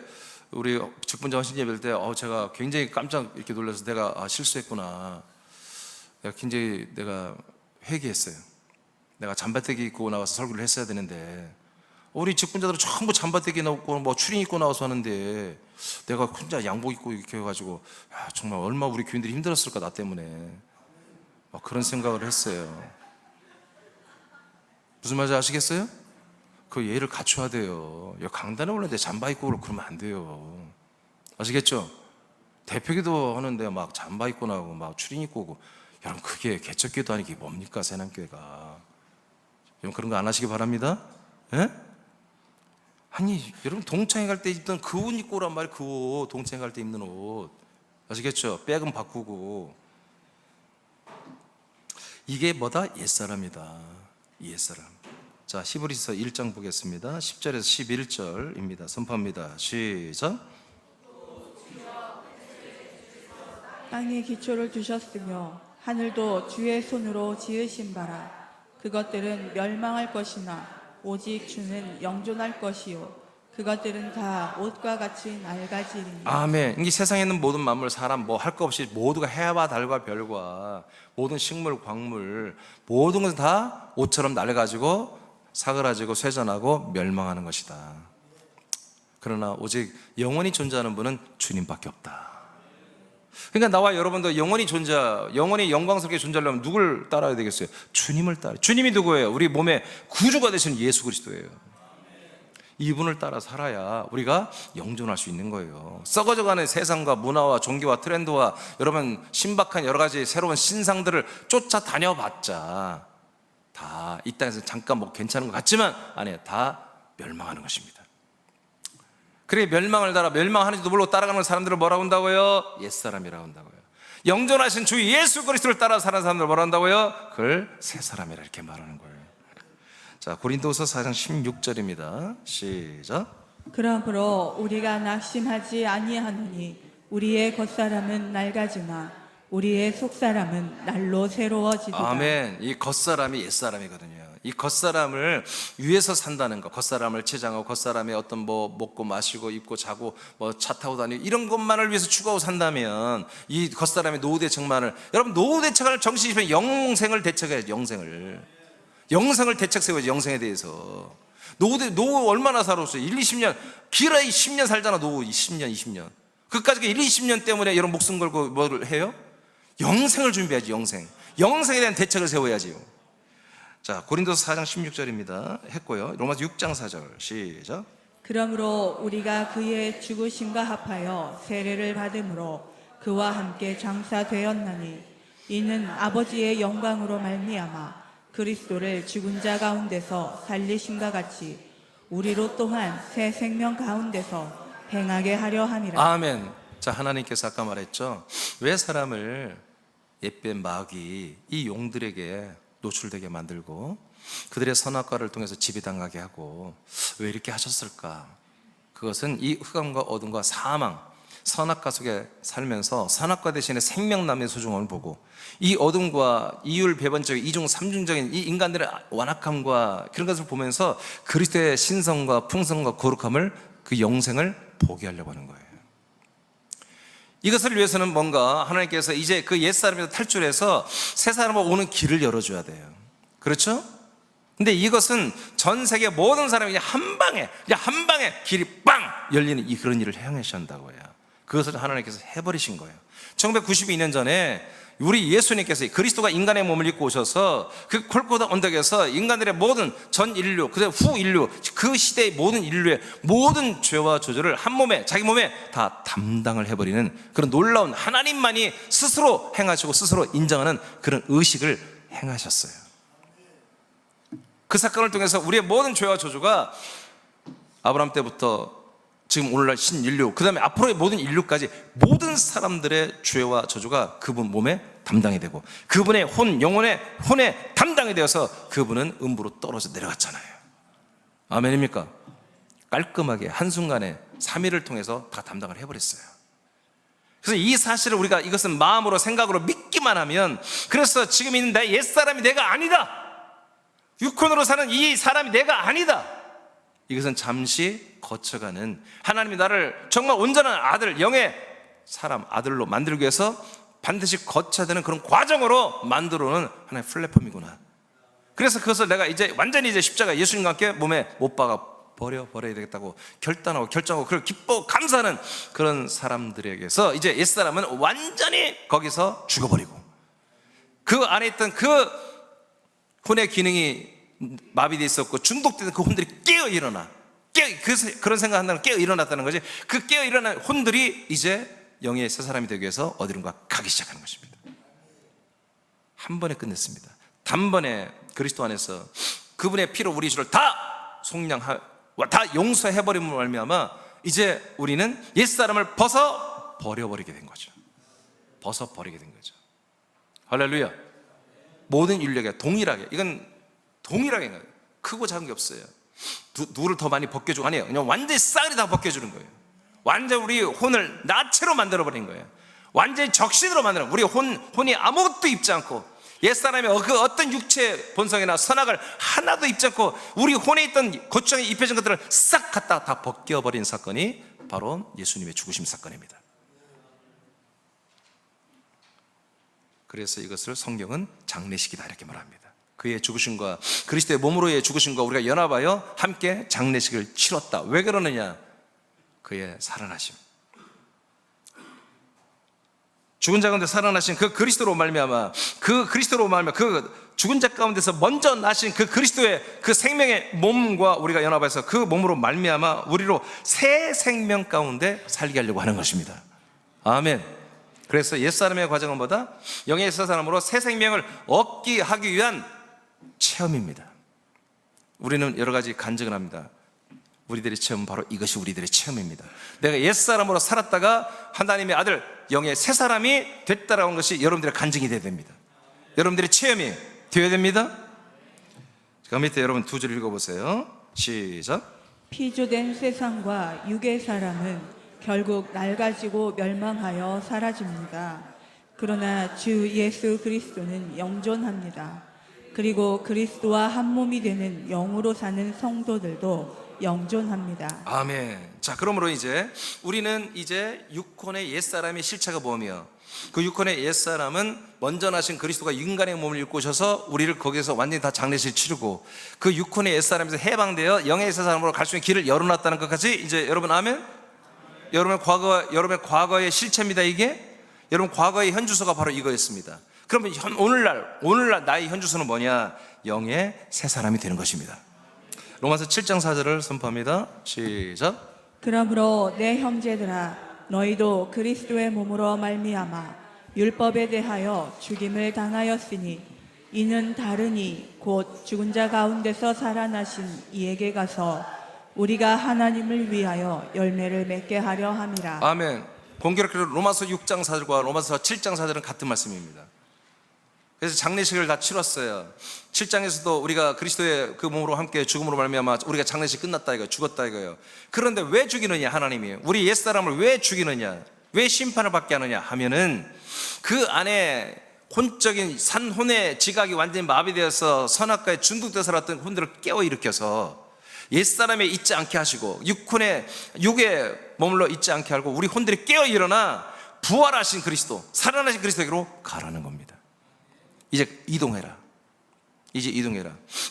우리 직분자 헌신 예배일 때 제가 굉장히 깜짝 이렇게 놀라서 내가 실수했구나. 내가 회개했어요. 내가 잠바떼기 입고 나와서 설교를 했어야 되는데, 우리 직분자들은 전부 잠바떼기 입고 뭐 추린 입고 나와서 하는데 내가 혼자 양복 입고 이렇게 해가지고 정말 얼마 우리 교인들이 힘들었을까 나 때문에. 막 그런 생각을 했어요. 무슨 말인지 아시겠어요? 그 예를 갖춰야 돼요. 강단에 올랐는데 잠바 입고 그러면 안 돼요. 아시겠죠? 대표기도 하는데 막 잠바 입고 나오고 막 추린 입고 오고, 여러분 그게 개척교도 아니게 뭡니까 새남교회가. 여러분 그런 거 안 하시기 바랍니다. 예? 아니 여러분 동창회 갈 때 입던 그 옷 입고 오란 말이에요. 그 옷, 동창회 갈 때 입는 옷. 아시겠죠? 백은 바꾸고. 이게 뭐다? 옛사람이다. 옛사람. 자, 히브리서 1장 보겠습니다. 10절에서 11절입니다. 선포합니다. 시작. 땅에 기초를 두셨으며 하늘도 주의 손으로 지으신 바라. 그것들은 멸망할 것이나 오직 주는 영존할 것이요 그것들은 다 옷과 같이 낡아지리니. 아멘. 이 세상에 있는 모든 만물, 사람 뭐 할 거 없이 모두가 해와 달과 별과 모든 식물, 광물, 모든 것은 다 옷처럼 낡아지고 사그라지고 쇠잔하고 멸망하는 것이다. 그러나 오직 영원히 존재하는 분은 주님밖에 없다. 그러니까 나와 여러분도 영원히 영원히 영광스럽게 존재하려면 누굴 따라야 되겠어요? 주님을 따라. 주님이 누구예요? 우리 몸의 구주가 되신 예수 그리스도예요. 이분을 따라 살아야 우리가 영존할 수 있는 거예요. 썩어져가는 세상과 문화와 종교와 트렌드와 여러분 신박한 여러 가지 새로운 신상들을 쫓아다녀봤자 다 이 땅에서 잠깐 뭐 괜찮은 것 같지만 아니에요. 다 멸망하는 것입니다. 그래 멸망을 따라 멸망하는지도 모르고 따라가는 사람들을 뭐라고 한다고요? 옛사람이라고 한다고요. 영존하신 주 예수 그리스도를 따라 사는 사람들을 뭐라고 한다고요? 그걸 새사람이라 이렇게 말하는 거예요. 자, 고린도서 4장 16절입니다. 시작. 그러므로 우리가 낙심하지 아니하노니 우리의 겉사람은 낡아지나 우리의 속사람은 날로 새로워지리라. 아멘. 이 겉사람이 옛사람이거든요. 이 겉사람을 위해서 산다는 것, 겉사람을 치장하고 겉사람의 어떤 뭐 먹고 마시고 입고 자고 뭐 차 타고 다니고 이런 것만을 위해서 추구하고 산다면 이 겉사람의 노후 대책만을, 여러분 노후 대책을 정신이 있으면 영생을 대책해야지. 영생을 대책 세워야지. 영생에 대해서 노후 얼마나 살았어요? 1, 20년 길어야 10년 살잖아. 노후 10년 20년 그까지 1, 20년 때문에 여러분 목숨 걸고 뭐를 해요? 영생을 준비해야지. 영생에 대한 대책을 세워야지요. 자, 고린도서 4장 16절입니다. 했고요. 로마서 6장 4절 시작. 그러므로 우리가 그의 죽으심과 합하여 세례를 받음으로 그와 함께 장사되었나니 이는 아버지의 영광으로 말미암아 그리스도를 죽은 자 가운데서 살리심과 같이 우리로 또한 새 생명 가운데서 행하게 하려 함이라. 아멘. 자, 하나님께서 아까 말했죠. 왜 사람을 옛뱀 마귀 이 용들에게 노출되게 만들고 그들의 선악과를 통해서 지배당하게 하고 왜 이렇게 하셨을까? 그것은 이 흑암과 어둠과 사망, 선악과 속에 살면서 선악과 대신에 생명남의 소중함을 보고 이 어둠과 이율 배반적 이중 삼중적인 이 인간들의 완악함과 그런 것을 보면서 그리스도의 신성과 풍성과 거룩함을 그 영생을 보게 하려고 하는 거예요. 이것을 위해서는 뭔가 하나님께서 이제 그 옛사람에서 탈출해서 새 사람으로 오는 길을 열어줘야 돼요. 그렇죠? 근데 이것은 전 세계 모든 사람이 그냥 한 방에 길이 빵 열리는 그런 일을 행하셔야 한다고 해요. 그것을 하나님께서 해버리신 거예요. 1992년 전에 우리 예수님께서 그리스도가 인간의 몸을 입고 오셔서 그 골고다 언덕에서 인간들의 모든 전 인류, 그다음 후 인류, 그 시대의 모든 인류의 모든 죄와 저주를 한 몸에, 자기 몸에 다 담당을 해버리는 그런 놀라운 하나님만이 스스로 행하시고 스스로 인정하는 그런 의식을 행하셨어요. 그 사건을 통해서 우리의 모든 죄와 저주가 아브라함 때부터 지금 오늘날 신인류, 그 다음에 앞으로의 모든 인류까지 모든 사람들의 죄와 저주가 그분 몸에 담당이 되고 그분의 혼에 담당이 되어서 그분은 음부로 떨어져 내려갔잖아요. 아멘입니까? 깔끔하게 한순간에 3일을 통해서 다 담당을 해버렸어요. 그래서 이 사실을 우리가 이것은 마음으로 생각으로 믿기만 하면, 그래서 지금 있는 내 옛사람이 내가 아니다, 육혼으로 사는 이 사람이 내가 아니다, 이것은 잠시 거쳐가는, 하나님이 나를 정말 온전한 아들, 영의 사람, 아들로 만들기 위해서 반드시 거쳐야 되는 그런 과정으로 만들어오는 하나의 플랫폼이구나. 그래서 그것을 내가 이제 완전히 이제 십자가 예수님과 함께 몸에 못 박아 버려야 되겠다고 결정하고 그걸 기뻐 감사하는 그런 사람들에게서 이제 옛사람은 완전히 거기서 죽어버리고 그 안에 있던 그 혼의 기능이 마비되어 있었고 중독된 그 혼들이 깨어 일어나, 그런 생각한다는 깨어 일어났다는 거지. 그 깨어 일어난 혼들이 이제 영의 새 사람이 되기 위해서 어디론가 가기 시작하는 것입니다. 한 번에 끝냈습니다. 단번에 그리스도 안에서 그분의 피로 우리 죄를 다 다 용서해버림으로 말미암아 이제 우리는 옛사람을 벗어 버려버리게 된 거죠. 벗어버리게 된 거죠. 할렐루야. 모든 인류에게 동일하게, 이건 동일하게 크고 작은 게 없어요. 누구를 더 많이 벗겨주고 아니에요. 그냥 완전히 싹이 다 벗겨주는 거예요. 완전히 우리 혼을 나체로 만들어버린 거예요. 완전히 적신으로 만드는, 우리 혼이 아무것도 입지 않고 옛사람의 그 어떤 육체 본성이나 선악을 하나도 입지 않고 우리 혼에 있던 고추장에 입혀진 것들을 싹 갖다 다 벗겨버린 사건이 바로 예수님의 죽으심 사건입니다. 그래서 이것을 성경은 장례식이다 이렇게 말합니다. 그의 죽으심과 그리스도의 몸으로의 죽으심과 우리가 연합하여 함께 장례식을 치렀다. 왜 그러느냐? 그의 살아나심, 죽은 자 가운데 살아나신 그 그리스도로 말미암아, 그 죽은 자 가운데서 먼저 나신 그 그리스도의 그 생명의 몸과 우리가 연합해서 그 몸으로 말미암아 우리로 새 생명 가운데 살게 하려고 하는 것입니다. 아멘. 그래서 옛사람의 과정은 뭐다? 영의 새 사람으로 새 생명을 얻게 하기 위한 체험입니다. 우리는 여러 가지 간증을 합니다. 우리들의 체험은 바로 이것이 우리들의 체험입니다. 내가 옛사람으로 살았다가 하나님의 아들 영의 새 사람이 됐다라는 것이 여러분들의 간증이 되어야 됩니다. 여러분들의 체험이 되어야 됩니다. 그 밑에 여러분 두 줄 읽어보세요. 시작. 피조된 세상과 육의 사람은 결국 낡아지고 멸망하여 사라집니다. 그러나 주 예수 그리스도는 영존합니다. 그리고 그리스도와 한 몸이 되는 영으로 사는 성도들도 영존합니다. 아멘. 자, 그러므로 이제 우리는 이제 육혼의 옛사람의 실체가 뭐며, 그 육혼의 옛사람은 먼저 나신 그리스도가 인간의 몸을 입고 오셔서 우리를 거기에서 완전히 다 장례식을 치르고 그 육혼의 옛사람에서 해방되어 영의 새 사람으로 갈 수 있는 길을 열어놨다는 것까지 이제 여러분 아멘? 여러분의 과거의 실체입니다. 이게 여러분 과거의 현주소가 바로 이거였습니다. 그러면 오늘날 나의 현주소는 뭐냐? 영의 새 사람이 되는 것입니다. 로마서 7장 4절을 선포합니다. 시작. 그러므로 내 형제들아 너희도 그리스도의 몸으로 말미암아 율법에 대하여 죽임을 당하였으니 이는 다르니 곧 죽은 자 가운데서 살아나신 이에게 가서 우리가 하나님을 위하여 열매를 맺게 하려 함이라. 아멘. 공교롭게도 로마서 6장 4절과 로마서 7장 4절은 같은 말씀입니다. 그래서 장례식을 다 치렀어요. 7장에서도 우리가 그리스도의 그 몸으로 함께 죽음으로 말미암아 우리가 장례식 끝났다 이거예요. 죽었다 이거예요. 그런데 왜 죽이느냐? 하나님이 우리 옛사람을 왜 죽이느냐? 왜 심판을 받게 하느냐 하면은 그 안에 혼적인 산혼의 지각이 완전히 마비되어서 선악과에 중독되어 살았던 혼들을 깨워 일으켜서 옛사람에 있지 않게 하시고 육에 머물러 있지 않게 하고 우리 혼들이 깨어 일어나 부활하신 그리스도, 살아나신 그리스도에게로 가라는 겁니다. 이제 이동해라.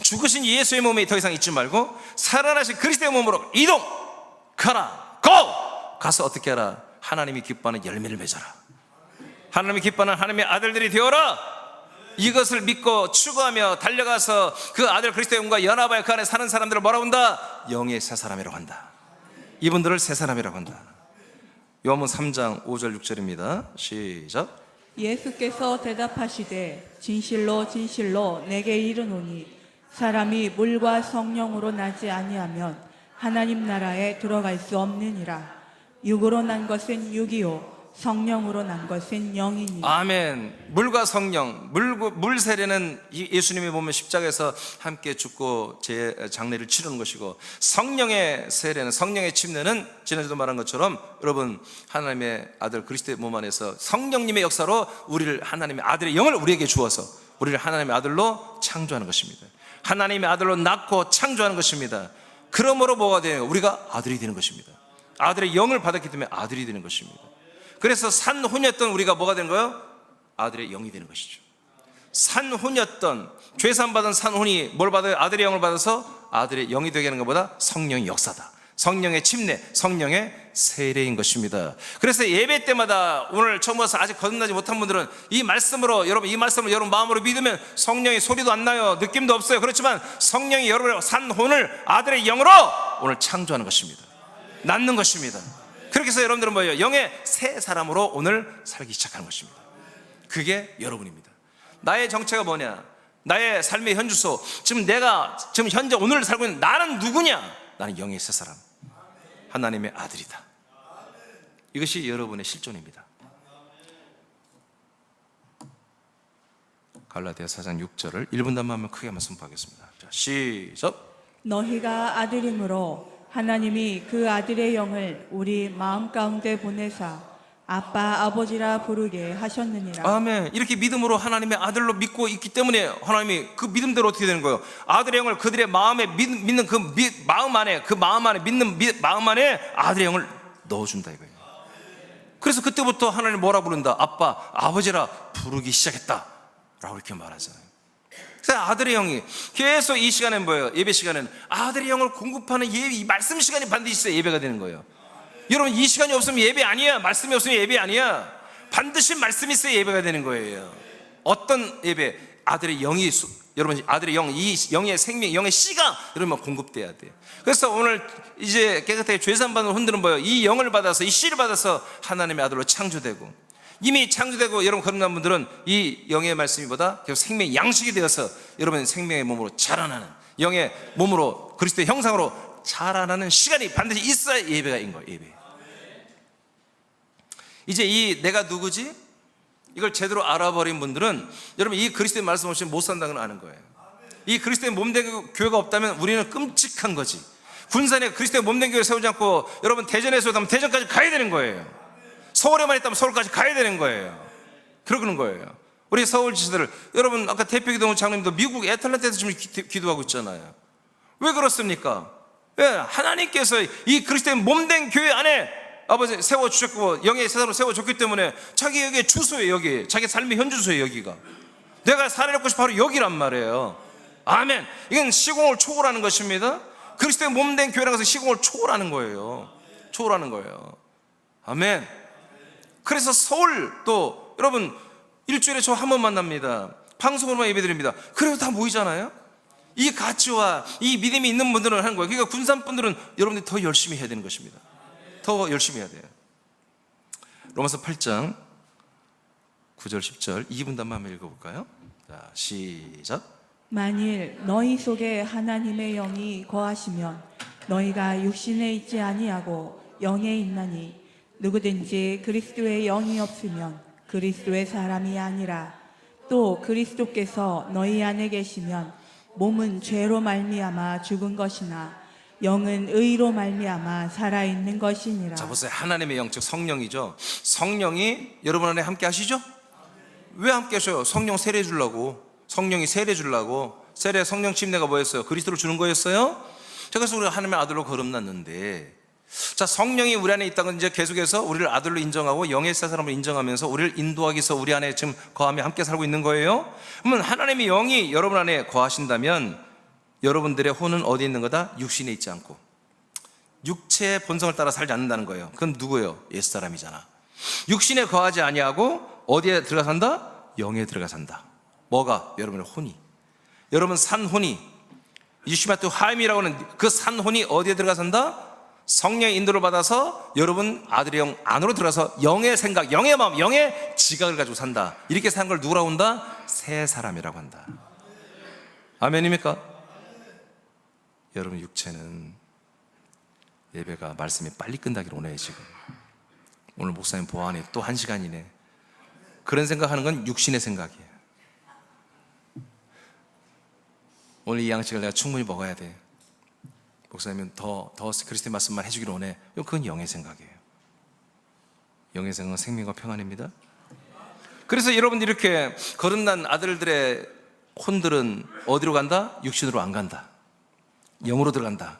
죽으신 예수의 몸에 더 이상 있지 말고 살아나신 그리스도의 몸으로 이동! 가라! 고! 가서 어떻게 하라? 하나님이 기뻐하는 열매를 맺어라. 하나님이 기뻐하는 하나님의 아들들이 되어라. 이것을 믿고 추구하며 달려가서 그 아들 그리스도의 영과 연합하여 그 안에 사는 사람들을 뭐라고 한다? 영의 새 사람이라고 한다. 이분들을 새 사람이라고 한다. 요한복음 3장 5절 6절입니다. 시작. 예수께서 대답하시되 진실로 진실로 내게 이르노니 사람이 물과 성령으로 나지 아니하면 하나님 나라에 들어갈 수 없느니라. 육으로 난 것은 육이요 성령으로 난 것은 영이니. 아멘. 물과 성령, 물 세례는 예수님이 보면 십자가에서 함께 죽고 제 장례를 치르는 것이고, 성령의 세례는, 성령의 침례는 지난주도 말한 것처럼 여러분 하나님의 아들 그리스도의 몸 안에서 성령님의 역사로 우리를 하나님의 아들의 영을 우리에게 주어서 우리를 하나님의 아들로 창조하는 것입니다. 하나님의 아들로 낳고 창조하는 것입니다. 그러므로 뭐가 돼요? 우리가 아들이 되는 것입니다. 아들의 영을 받았기 때문에 아들이 되는 것입니다. 그래서 산혼이었던 우리가 뭐가 되는 거예요? 아들의 영이 되는 것이죠. 산혼이었던, 죄산받은 산혼이 뭘 받아요? 아들의 영을 받아서 아들의 영이 되게 하는 것보다 성령의 역사다. 성령의 침례, 성령의 세례인 것입니다. 그래서 예배 때마다 오늘 처음 와서 아직 거듭나지 못한 분들은 이 말씀으로 여러분 마음으로 믿으면 성령의 소리도 안 나요. 느낌도 없어요. 그렇지만 성령이 여러분의 산혼을 아들의 영으로 오늘 창조하는 것입니다. 낳는 것입니다. 그렇게 해서 여러분들은 뭐예요? 영의 새 사람으로 오늘 살기 시작하는 것입니다. 그게 여러분입니다. 나의 정체가 뭐냐? 나의 삶의 현주소, 지금 현재 오늘 살고 있는 나는 누구냐? 나는 영의 새 사람, 하나님의 아들이다. 이것이 여러분의 실존입니다. 갈라디아 4장 6절을 1분단만 하면 크게 한번 선포하겠습니다. 자, 시작. 너희가 아들이므로 하나님이 그 아들의 영을 우리 마음 가운데 보내사 아빠 아버지라 부르게 하셨느니라. 아멘. 이렇게 믿음으로 하나님의 아들로 믿고 있기 때문에 하나님이 그 믿음대로 어떻게 되는 거예요? 아들의 영을 그들의 마음에 믿는 그 마음 안에, 그 마음 안에 믿는 마음 안에 아들의 영을 넣어준다 이거예요. 그래서 그때부터 하나님 뭐라 부른다? 아빠 아버지라 부르기 시작했다 라고 이렇게 말하잖아요. 그래서 아들의 영이 계속 이 시간엔 뭐예요? 예배 시간에는 아들의 영을 공급하는 이 말씀 시간이 반드시 있어야 예배가 되는 거예요. 여러분 이 시간이 없으면 예배 아니야. 말씀이 없으면 예배 아니야. 반드시 말씀이 있어야 예배가 되는 거예요. 어떤 예배? 아들의 영이, 여러분 아들의 영, 이 영의 생명, 영의 씨가 여러분 공급돼야 돼요. 그래서 오늘 이제 깨끗하게 죄산받는 혼들은 뭐예요? 이 영을 받아서, 이 씨를 받아서 하나님의 아들로 창조되고, 이미 창조되고 여러분 거듭난 분들은 이 영의 말씀이보다 계속 생명의 양식이 되어서 여러분 생명의 몸으로 자라나는, 영의 몸으로 그리스도의 형상으로 자라나는 시간이 반드시 있어야 예배가인 거예요. 예배. 이제 이 내가 누구지? 이걸 제대로 알아버린 분들은 여러분 이 그리스도의 말씀 없이 못 산다는 걸 아는 거예요. 이 그리스도의 몸된 교회가 없다면 우리는 끔찍한 거지. 군산에 그리스도의 몸된 교회를 세우지 않고 여러분 대전에서 오면 대전까지 가야 되는 거예요. 서울에만 있다면 서울까지 가야 되는 거예요. 그러는 거예요. 우리 서울 지사들, 여러분 아까 대표기도 장로님도 미국 애틀랜타에서 지금 기도하고 있잖아요. 왜 그렇습니까? 왜? 하나님께서 이 그리스도의 몸된 교회 안에 아버지 세워주셨고 영의 세상으로 세워줬기 때문에 자기 여기에 주소예요. 여기 자기 삶의 현주소예요. 여기가 내가 살아낼 곳이 바로 여기란 말이에요. 아멘. 이건 시공을 초월하는 것입니다. 그리스도의 몸된 교회라는 것은 시공을 초월하는 거예요. 초월하는 거예요. 아멘. 그래서 서울 또 여러분 일주일에 저 한 번 만납니다. 방송으로만 예배드립니다. 그래도 다 모이잖아요. 이 가치와 이 믿음이 있는 분들은 하는 거예요. 그러니까 군산분들은 여러분들이 더 열심히 해야 되는 것입니다. 더 열심히 해야 돼요. 로마서 8장 9절 10절 2분단만 한번 읽어볼까요? 자, 시작. 만일 너희 속에 하나님의 영이 거하시면 너희가 육신에 있지 아니하고 영에 있나니 누구든지 그리스도의 영이 없으면 그리스도의 사람이 아니라. 또 그리스도께서 너희 안에 계시면 몸은 죄로 말미암아 죽은 것이나 영은 의로 말미암아 살아있는 것이니라. 자, 보세요. 하나님의 영, 즉 성령이죠. 성령이 여러분 안에 함께 하시죠? 왜 함께 하셔요? 성령 세례 주려고. 성령이 세례 주려고. 세례 성령 침례가 뭐였어요? 그리스도를 주는 거였어요? 자, 그래서 우리가 하나님의 아들로 거듭났는데, 자, 성령이 우리 안에 있다는 이제 계속해서 우리를 아들로 인정하고 영의 세 사람으로 인정하면서 우리를 인도하기 위해서 우리 안에 지금 거하며 함께 살고 있는 거예요. 그러면 하나님의 영이 여러분 안에 거하신다면 여러분들의 혼은 어디 있는 거다? 육신에 있지 않고 육체의 본성을 따라 살지 않는다는 거예요. 그건 누구예요? 옛사람이잖아. 육신에 거하지 아니하고 어디에 들어가 산다? 영에 들어가 산다. 뭐가? 여러분의 혼이. 여러분 산혼이 유시마트 하임이라고 하는 그 산혼이 어디에 들어가 산다? 성령의 인도를 받아서 여러분 아들의 영 안으로 들어가서 영의 생각, 영의 마음, 영의 지각을 가지고 산다. 이렇게 사는 걸 누구라고 한다? 새 사람이라고 한다. 아멘입니까? 여러분 육체는 예배가 말씀이 빨리 끝나기를 원해요. 지금 오늘 목사님 보아하니 또 1시간이네. 그런 생각하는 건 육신의 생각이에요. 오늘 이 양식을 내가 충분히 먹어야 돼. 목사님은 더 그리스도의 말씀만 해주기를 원해. 그건 영의 생각이에요. 영의 생각은 생명과 평안입니다. 그래서 여러분들 이렇게 거듭난 아들들의 혼들은 어디로 간다? 육신으로 안 간다. 영으로 들어간다.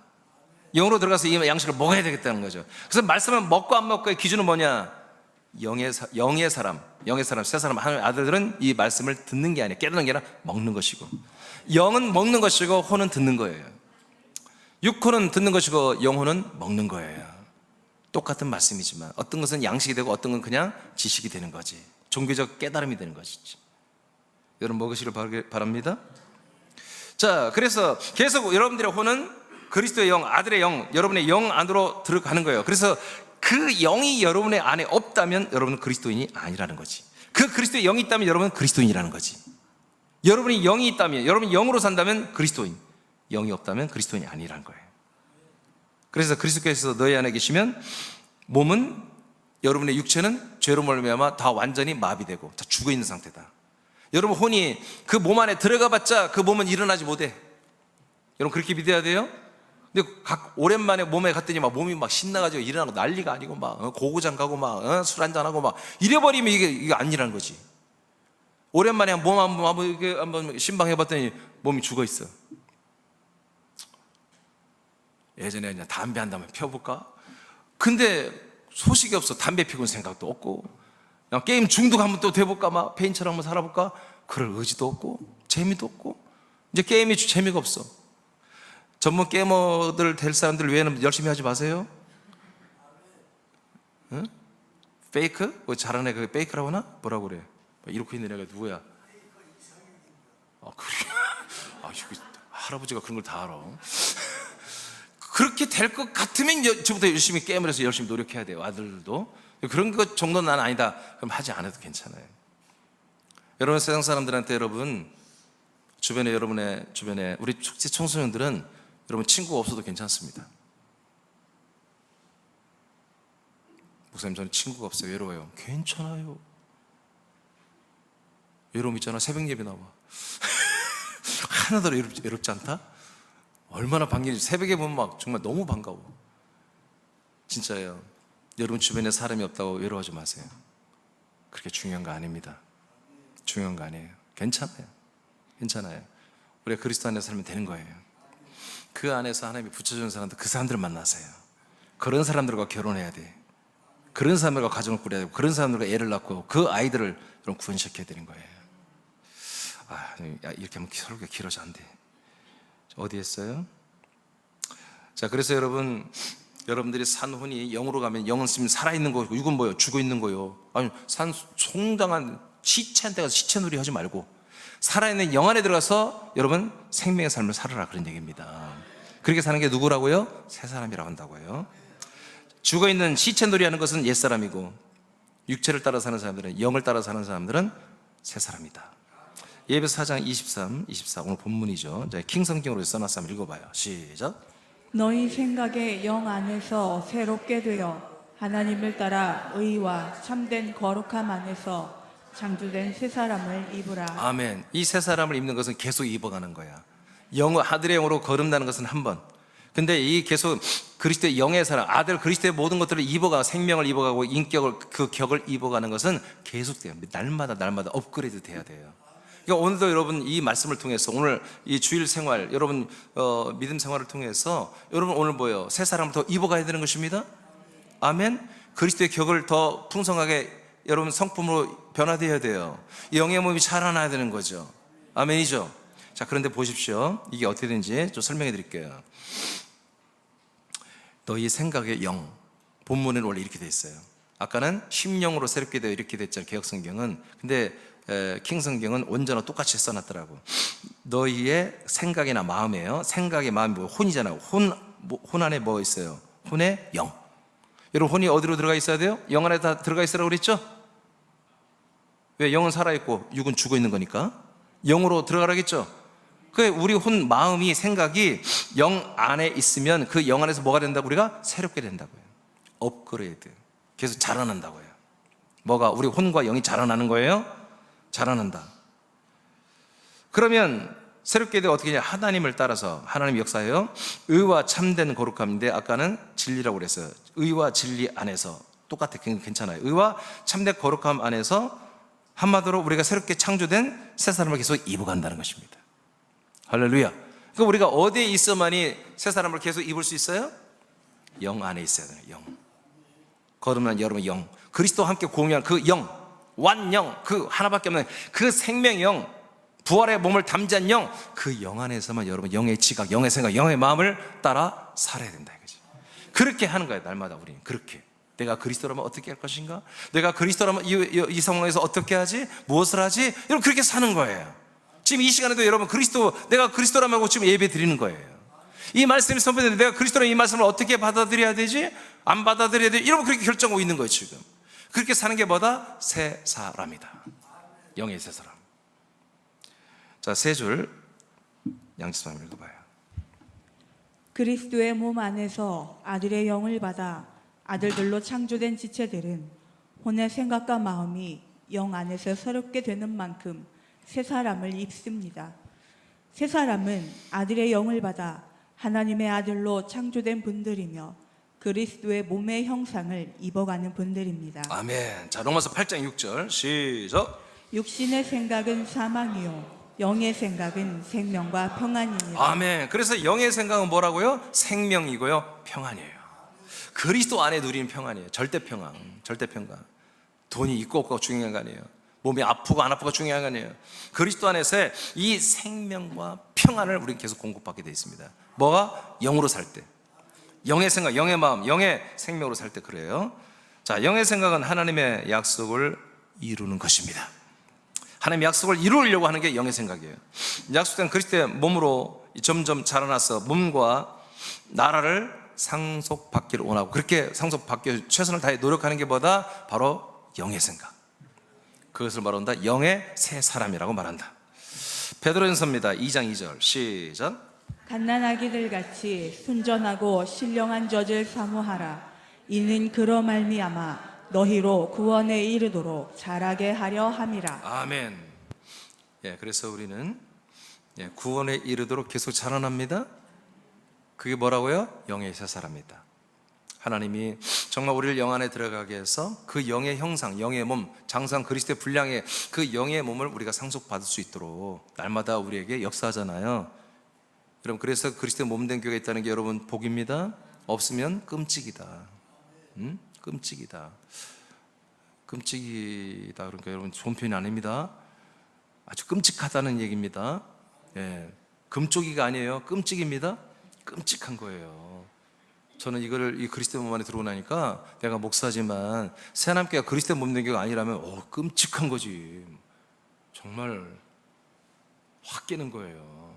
영으로 들어가서 이 양식을 먹어야 되겠다는 거죠. 그래서 말씀을 먹고 안 먹고의 기준은 뭐냐? 영의 사람, 새 사람, 하나님의 아들들은 이 말씀을 듣는 게 아니라 깨닫는 게 아니라 먹는 것이고, 영은 먹는 것이고 혼은 듣는 거예요. 육혼은 듣는 것이고 영혼은 먹는 거예요. 똑같은 말씀이지만 어떤 것은 양식이 되고 어떤 건 그냥 지식이 되는 거지. 종교적 깨달음이 되는 것이지. 여러분 먹으시길 바랍니다. 자, 그래서 계속 여러분들의 혼은 그리스도의 영, 아들의 영, 여러분의 영 안으로 들어가는 거예요. 그래서 그 영이 여러분의 안에 없다면 여러분은 그리스도인이 아니라는 거지. 그 그리스도의 영이 있다면 여러분은 그리스도인이라는 거지. 여러분이 영이 있다면, 여러분이 영으로 산다면 그리스도인, 영이 없다면 그리스도인이 아니라는 거예요. 그래서 그리스도께서 너희 안에 계시면 몸은, 여러분의 육체는 죄로 말미암아 다 완전히 마비되고 다 죽어있는 상태다. 여러분 혼이 그 몸 안에 들어가봤자 그 몸은 일어나지 못해. 여러분 그렇게 믿어야 돼요. 근데 오랜만에 몸에 갔더니 막 몸이 막 신나가지고 일어나고 난리가 아니고 막 고구장 가고 막 술 한잔하고 막 이래버리면 이게 아니라는 거지. 오랜만에 몸 한번 신방해봤더니 몸이 죽어있어. 예전에 그냥 담배 한 담을 펴볼까? 근데 소식이 없어. 담배 피우는 생각도 없고, 그냥 게임 중독 한번 또 돼볼까? 막 페인처럼 한번 살아볼까? 그럴 의지도 없고 재미도 없고. 이제 게임이 재미가 없어. 전문 게이머들 될 사람들 외에는 열심히 하지 마세요. 응? 페이크? 뭐 잘하는 애가 페이크라고 하나? 뭐라고 그래? 이렇게 있는 애가 누구야? 그래. 이거 할아버지가 그런 걸 다 알아. 그렇게 될 것 같으면 저부터 열심히 게임을 해서 열심히 노력해야 돼요. 아들도. 그런 것 정도는 난 아니다. 그럼 하지 않아도 괜찮아요. 여러분 세상 사람들한테 여러분 여러분의 주변에 우리 축제 청소년들은 여러분 친구가 없어도 괜찮습니다. 목사님 저는 친구가 없어요. 외로워요. 괜찮아요. 외로움 있잖아. 새벽 예배 나와. 하나도 외롭지 않다? 얼마나 반기는지. 새벽에 보면 막 정말 너무 반가워. 진짜예요. 여러분 주변에 사람이 없다고 외로워하지 마세요. 그렇게 중요한 거 아닙니다. 중요한 거 아니에요. 괜찮아요. 우리가 그리스도 안에서 살면 되는 거예요. 그 안에서 하나님이 붙여주는 사람들, 그 사람들을 만나세요. 그런 사람들과 결혼해야 돼. 그런 사람들과 가정을 꾸려야 되고, 그런 사람들과 애를 낳고 그 아이들을 여러분 구원시켜야 되는 거예요. 이렇게 하면 설교가 길어져 안 돼. 어디 했어요? 자, 그래서 여러분들이 산 혼이 영으로 가면 영은 지금 살아있는 거고, 육은 뭐예요? 죽어있는 거예요. 송장한 시체한테 가서 시체놀이 하지 말고 살아있는 영 안에 들어가서 여러분 생명의 삶을 살아라, 그런 얘기입니다. 그렇게 사는 게 누구라고요? 새 사람이라고 한다고요. 죽어있는 시체놀이 하는 것은 옛사람이고, 육체를 따라 사는 사람들은, 영을 따라 사는 사람들은 새 사람이다. 예배서 4장 23, 24 오늘 본문이죠. 킹성경으로 써놨어. 한번 읽어봐요. 시작. 너희 생각의 영 안에서 새롭게 되어 하나님을 따라 의와 참된 거룩함 안에서 창조된 새 사람을 입으라. 아멘. 이 새 사람을 입는 것은 계속 입어가는 거야. 아들의 영으로 거듭나는 것은 한 번. 근데 이 계속 그리스도의 영의 사람, 아들 그리스도의 모든 것들을 입어가, 생명을 입어가고 인격을, 그 격을 입어가는 것은 계속돼요. 날마다 업그레이드 돼야 돼요. 그러니까 오늘도 여러분 이 말씀을 통해서, 오늘 이 주일 생활, 여러분 믿음 생활을 통해서 여러분 오늘 뭐예요? 새 사람을 더 입어가야 되는 것입니다. 아멘. 그리스도의 격을 더 풍성하게 여러분 성품으로 변화되어야 돼요. 영의 몸이 자라나야 되는 거죠. 아멘이죠. 자, 그런데 보십시오. 이게 어떻게 되는지 좀 설명해 드릴게요. 너희 생각의 영, 본문에는 원래 이렇게 돼 있어요. 아까는 심령으로 새롭게 되어 이렇게 됐잖아요, 개혁성경은. 근데 킹성경은 원전어 똑같이 써놨더라고. 너희의 생각이나 마음이에요. 생각의 마음이 뭐예요? 혼이잖아요. 혼 안에 뭐 있어요? 혼의 영. 여러분, 혼이 어디로 들어가 있어야 돼요? 영 안에 다 들어가 있으라고 그랬죠? 왜? 영은 살아있고 육은 죽어있는 거니까 영으로 들어가라겠죠? 우리 혼, 마음이, 생각이 영 안에 있으면 그 영 안에서 뭐가 된다고? 우리가 새롭게 된다고요. 업그레이드. 계속 자라난다고요. 뭐가? 우리 혼과 영이 자라나는 거예요? 자라난다. 그러면 새롭게 되어 어떻게 하냐? 하나님을 따라서, 하나님 역사예요. 의와 참된 거룩함인데 아까는 진리라고 그랬어요. 의와 진리 안에서. 똑같아. 괜찮아요. 의와 참된 거룩함 안에서 한마디로 우리가 새롭게 창조된 새 사람을 계속 입어간다는 것입니다. 할렐루야. 그러니까 우리가 어디에 있어만이 새 사람을 계속 입을 수 있어요? 영 안에 있어야 돼요. 영. 거듭난 여러분 영. 그리스도와 함께 공유한 그 영, 완영, 그 하나밖에 없는 그 생명영, 부활의 몸을 담지한 영, 그 영 안에서만 여러분 영의 지각, 영의 생각, 영의 마음을 따라 살아야 된다 이거지. 그렇게 하는 거예요. 날마다 우리는 그렇게. 내가 그리스도라면 어떻게 할 것인가? 내가 그리스도라면 이 상황에서 어떻게 하지? 무엇을 하지? 여러분 그렇게 사는 거예요. 지금 이 시간에도 여러분 내가 그리스도라면 하고 지금 예배 드리는 거예요. 이 말씀이 선포되는데 내가 그리스도라는 이 말씀을 어떻게 받아들여야 되지? 안 받아들여야 되지? 이러면 그렇게 결정하고 있는 거예요 지금. 그렇게 사는 게 뭐다? 새 사람이다. 영의 새 사람. 자, 세 줄 양지수 한번 읽어봐요. 그리스도의 몸 안에서 아들의 영을 받아 아들들로 창조된 지체들은 혼의 생각과 마음이 영 안에서 새롭게 되는 만큼 새 사람을 입습니다. 새 사람은 아들의 영을 받아 하나님의 아들로 창조된 분들이며 그리스도의 몸의 형상을 입어가는 분들입니다. 아멘. 자, 로마서 8장 6절 시작. 육신의 생각은 사망이요 영의 생각은 생명과 평안이니라. 아멘. 그래서 영의 생각은 뭐라고요? 생명이고요, 평안이에요. 그리스도 안에 누리는 평안이에요. 절대 평안, 절대 평강. 돈이 있고 없고가 중요한 거 아니에요. 몸이 아프고 안 아프고 중요한 거 아니에요. 그리스도 안에서의 이 생명과 평안을 우리는 계속 공급받게 되어 있습니다. 뭐가? 영으로 살 때. 영의 생각, 영의 마음, 영의 생명으로 살 때 그래요. 자, 영의 생각은 하나님의 약속을 이루는 것입니다. 하나님의 약속을 이루려고 하는 게 영의 생각이에요. 약속된 그리스도의 몸으로 점점 자라나서 몸과 나라를 상속받기를 원하고 그렇게 상속받기 최선을 다해 노력하는 게 뭐다? 바로 영의 생각. 그것을 말한다. 영의 새 사람이라고 말한다. 베드로전서입니다. 2장 2절 시작. 갓난아기들 같이 순전하고 신령한 젖을 사모하라. 이는 그러 말미암아 너희로 구원에 이르도록 자라게 하려 함이라. 아멘. 예, 그래서 우리는 구원에 이르도록 계속 자라납니다. 그게 뭐라고요? 영의 새 사람이다. 하나님이 정말 우리를 영 안에 들어가게 해서 그 영의 형상, 영의 몸, 장상 그리스도의 분량의 그 영의 몸을 우리가 상속받을 수 있도록 날마다 우리에게 역사하잖아요. 여러분, 그래서 그리스도의 몸된 교회가 있다는 게 여러분 복입니다. 없으면 끔찍이다. 끔찍이다. 끔찍이다. 그러니까 여러분 좋은 표현이 아닙니다. 아주 끔찍하다는 얘기입니다. 예, 금쪽이가 아니에요. 끔찍입니다. 끔찍한 거예요. 저는 이 그리스도 몸 안에 들어오고 나니까 내가 목사지만 새하나님께가 그리스도 몸 된 게 아니라면 끔찍한 거지. 정말 확 깨는 거예요.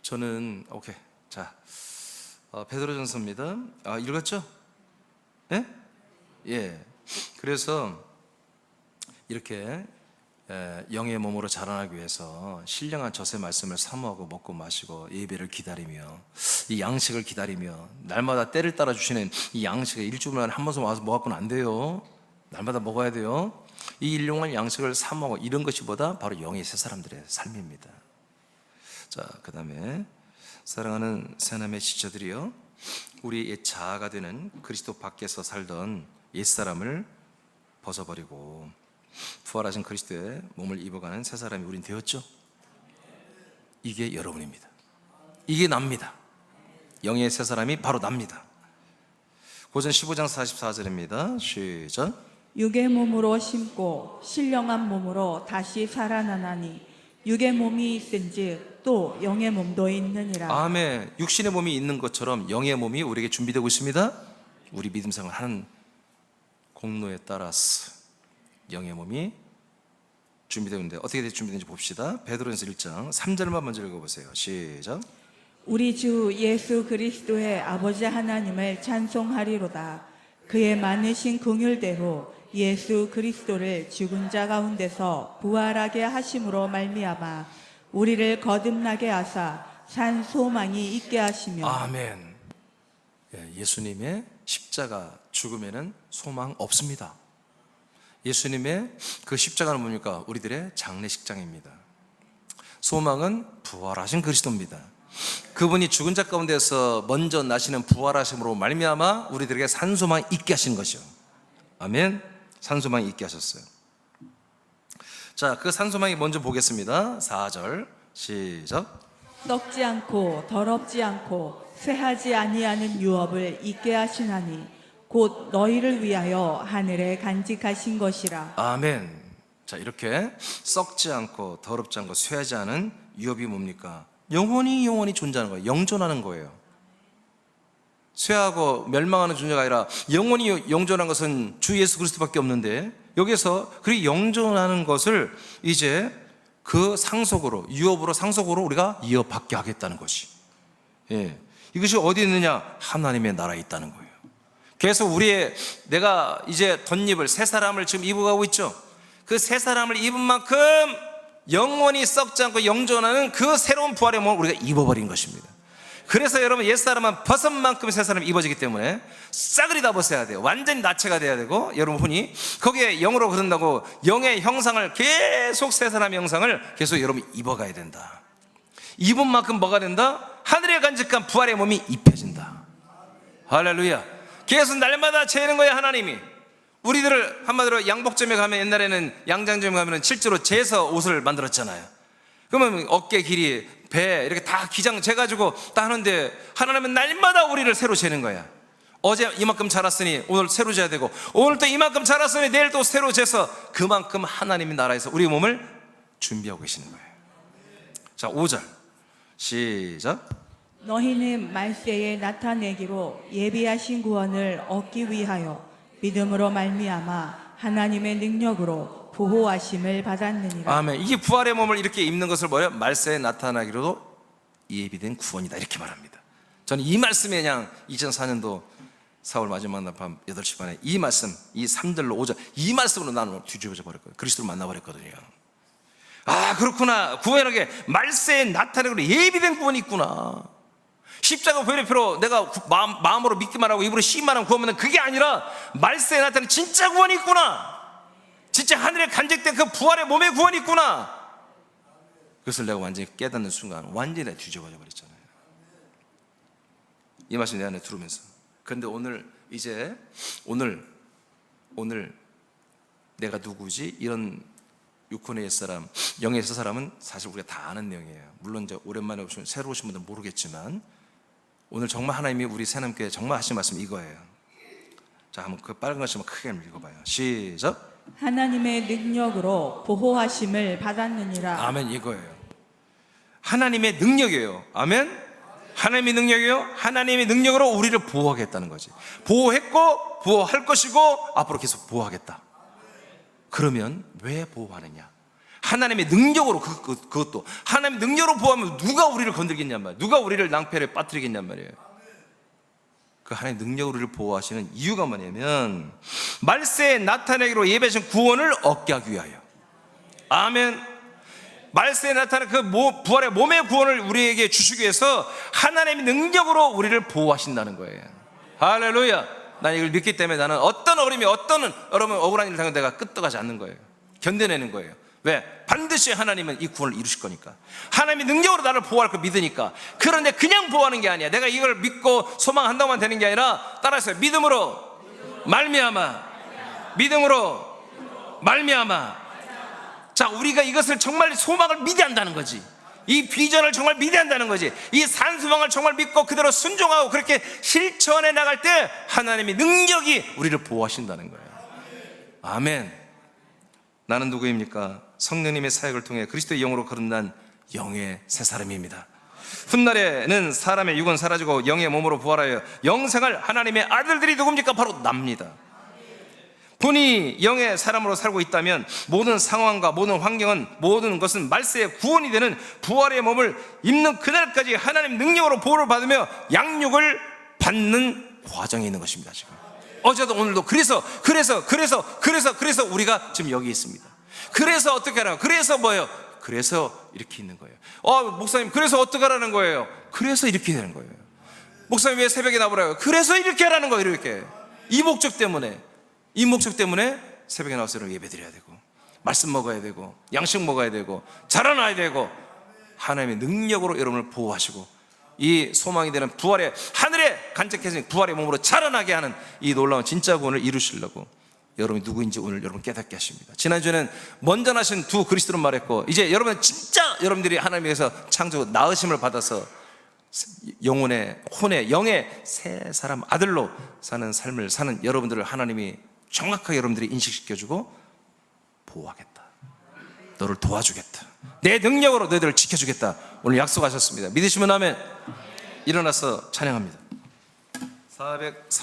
저는 오케이. 자, 베드로전서입니다. 읽었죠? 예? 예. 그래서 이렇게 영의 몸으로 자라나기 위해서 신령한 젖의 말씀을 사모하고 먹고 마시고 예배를 기다리며 이 양식을 기다리며 날마다 때를 따라 주시는 이 양식을 일주일에 한 번씩 와서 먹어서는 안 돼요. 날마다 먹어야 돼요. 이 일용할 양식을 사모하고 이런 것이보다 바로 영의 새 사람들의 삶입니다. 자, 그 다음에 사랑하는 새남의 지체들이요, 우리 옛 자아가 되는 그리스도 밖에서 살던 옛사람을 벗어버리고 부활하신 그리스도의 몸을 입어가는 새 사람이 우린 되었죠. 이게 여러분입니다. 이게 납니다. 영의 새 사람이 바로 납니다. 고전 15장 44절입니다. 시작. 육의 몸으로 심고 신령한 몸으로 다시 살아나나니 육의 몸이 있은즉 또 영의 몸도 있느니라. 아멘. 육신의 몸이 있는 것처럼 영의 몸이 우리에게 준비되고 있습니다. 우리 믿음 생활 하는 공로에 따라서 영의 몸이 준비되고 있는데 어떻게 준비되는지 봅시다. 베드로전서 1장 3절만 먼저 읽어보세요. 시작. 우리 주 예수 그리스도의 아버지 하나님을 찬송하리로다. 그의 많으신 긍휼대로 예수 그리스도를 죽은 자 가운데서 부활하게 하심으로 말미암아 우리를 거듭나게 하사 산 소망이 있게 하시며. 아멘. 예수님의 십자가 죽음에는 소망 없습니다. 예수님의 그 십자가는 뭡니까? 우리들의 장례식장입니다. 소망은 부활하신 그리스도입니다. 그분이 죽은 자 가운데서 먼저 나시는 부활하심으로 말미암아 우리들에게 산소망 있게 하신 것이요. 아멘. 산소망 있게 하셨어요. 자, 그 산소망이 먼저 보겠습니다. 4절 시작. 썩지 않고 더럽지 않고 쇠하지 아니하는 유업을 있게 하시나니 곧 너희를 위하여 하늘에 간직하신 것이라. 아멘. 자, 이렇게 썩지 않고 더럽지 않고 쇠하지 않은 유업이 뭡니까? 영원히 존재하는 거예요. 영존하는 거예요. 쇠하고 멸망하는 존재가 아니라 영원히 영존한 것은 주 예수 그리스도밖에 없는데, 여기서 그 영존하는 것을 이제 그 상속으로, 유업으로 상속으로 우리가 이어받게 하겠다는 것이, 이것이 어디 있느냐? 하나님의 나라에 있다는 거예요. 그래서 내가 이제 덧입을 새 사람을 지금 입어가고 있죠. 그 새 사람을 입은 만큼 영원히 썩지 않고 영존하는 그 새로운 부활의 몸을 우리가 입어버린 것입니다. 그래서 여러분, 옛사람은 벗은 만큼 새 사람이 입어지기 때문에 싸그리 다 벗어야 돼요. 완전히 나체가 돼야 되고, 여러분 혼이 거기에 영으로 그런다고 영의 형상을 계속, 새 사람의 형상을 계속 여러분 입어가야 된다. 입은 만큼 뭐가 된다? 하늘에 간직한 부활의 몸이 입혀진다. 할렐루야. 계속 날마다 재는 거예요. 하나님이 우리들을 한마디로 양복점에 가면, 옛날에는 양장점에 가면 실제로 재서 옷을 만들었잖아요. 그러면 어깨 길이, 배 이렇게 다 기장 재가지고 딱 하는데, 하나님은 날마다 우리를 새로 재는 거야. 어제 이만큼 자랐으니 오늘 새로 재야 되고, 오늘 또 이만큼 자랐으니 내일 또 새로 재서 그만큼 하나님의 나라에서 우리 몸을 준비하고 계시는 거예요. 자, 5절 시작. 너희는 말세에 나타내기로 예비하신 구원을 얻기 위하여 믿음으로 말미암아 하나님의 능력으로 보호하심을 받았느니라. 아멘. 이게 부활의 몸을 이렇게 입는 것을 뭐예요? 말세에 나타나기로도 예비된 구원이다, 이렇게 말합니다. 저는 이 말씀에 그냥 2004년도 4월 마지막 날 밤 8시 반에 이 말씀, 이 3절로 5절, 이 말씀으로 나는 뒤집어져 버렸거든요. 그리스도를 만나버렸거든요. 아, 그렇구나. 구원하게 말세에 나타내기로 예비된 구원이 있구나. 십자가 보혈의 피로 내가 마음으로 믿기만 하고 입으로 시기만 하면 구원은 그게 아니라 말세에 나타나는 진짜 구원이 있구나. 진짜 하늘에 간직된 그 부활의 몸의 구원이 있구나. 그것을 내가 완전히 깨닫는 순간 완전히 뒤집어져 버렸잖아요. 이 말씀 내 안에 들으면서. 그런데 오늘 내가 누구지? 이런 육혼의 옛사람, 영의 옛사람은 사실 우리가 다 아는 내용이에요. 물론 이제 오랜만에 오신, 새로 오신 분들은 모르겠지만, 오늘 정말 하나님이 우리 새남교회 정말 하신 말씀 이거예요. 자, 한번 그 빨간 글씨 한번 크게 읽어봐요. 시작. 하나님의 능력으로 보호하심을 받았느니라. 아멘. 이거예요. 하나님의 능력이에요. 아멘. 하나님의 능력이요. 하나님의 능력으로 우리를 보호하겠다는 거지. 보호했고 보호할 것이고 앞으로 계속 보호하겠다. 그러면 왜 보호하느냐? 하나님의 능력으로 그것도 하나님의 능력으로 보호하면 누가 우리를 건들겠냔 말이에요. 누가 우리를 낭패를 빠뜨리겠냔 말이에요. 그 하나님의 능력으로 우리를 보호하시는 이유가 뭐냐면 말세에 나타내기로 예배하신 구원을 얻게 하기 위하여. 아멘. 말세에 나타난 그 부활의 몸의 구원을 우리에게 주시기 위해서 하나님의 능력으로 우리를 보호하신다는 거예요. 할렐루야. 난 이걸 믿기 때문에 나는 어떤 어려움이 여러분 억울한 일을 당해도 내가 끄떡하지 않는 거예요. 견뎌내는 거예요. 왜? 반드시 하나님은 이 구원을 이루실 거니까. 하나님의 능력으로 나를 보호할 걸 믿으니까. 그런데 그냥 보호하는 게 아니야. 내가 이걸 믿고 소망한다고만 되는 게 아니라 따라서요. 믿음으로 말미암아. 믿음으로 말미암아. 자, 우리가 이것을 정말 소망을 믿어야 한다는 거지. 이 비전을 정말 믿어야 한다는 거지. 이 산소망을 정말 믿고 그대로 순종하고 그렇게 실천해 나갈 때 하나님의 능력이 우리를 보호하신다는 거예요. 아멘. 나는 누구입니까? 성령님의 사역을 통해 그리스도의 영으로 거듭난 영의 새 사람입니다. 훗날에는 사람의 육은 사라지고 영의 몸으로 부활하여 영생할 하나님의 아들들이 누굽니까? 바로 납니다. 본인이 영의 사람으로 살고 있다면 모든 상황과 모든 환경은 모든 것은 말세의 구원이 되는 부활의 몸을 입는 그날까지 하나님 능력으로 보호를 받으며 양육을 받는 과정에 있는 것입니다. 지금 어제도 오늘도 그래서 우리가 지금 여기 있습니다. 그래서 어떻게 하라고? 그래서 뭐예요? 그래서 이렇게 있는 거예요. 목사님 그래서 어떻게 하라는 거예요? 그래서 이렇게 되는 거예요. 목사님 왜 새벽에 나오라고요? 그래서 이렇게 하라는 거예요. 이렇게 이 목적 때문에 새벽에 나와서 여러분 예배 드려야 되고 말씀 먹어야 되고 양식 먹어야 되고 자라나야 되고 하나님의 능력으로 여러분을 보호하시고 이 소망이 되는 부활의 하늘에 간직해진 부활의 몸으로 자라나게 하는 이 놀라운 진짜 구원을 이루시려고 여러분이 누구인지 오늘 여러분 깨닫게 하십니다. 지난주에는 먼저 나신 두 그리스도를 말했고 이제 여러분 진짜 여러분들이 하나님에게서 창조 나으심을 받아서 영혼의 혼의 영의 새 사람 아들로 사는 삶을 사는 여러분들을 하나님이 정확하게 여러분들이 인식시켜주고 보호하겠다. 너를 도와주겠다. 내 능력으로 너희들을 지켜주겠다. 오늘 약속하셨습니다. 믿으시면 아멘. 일어나서 찬양합니다.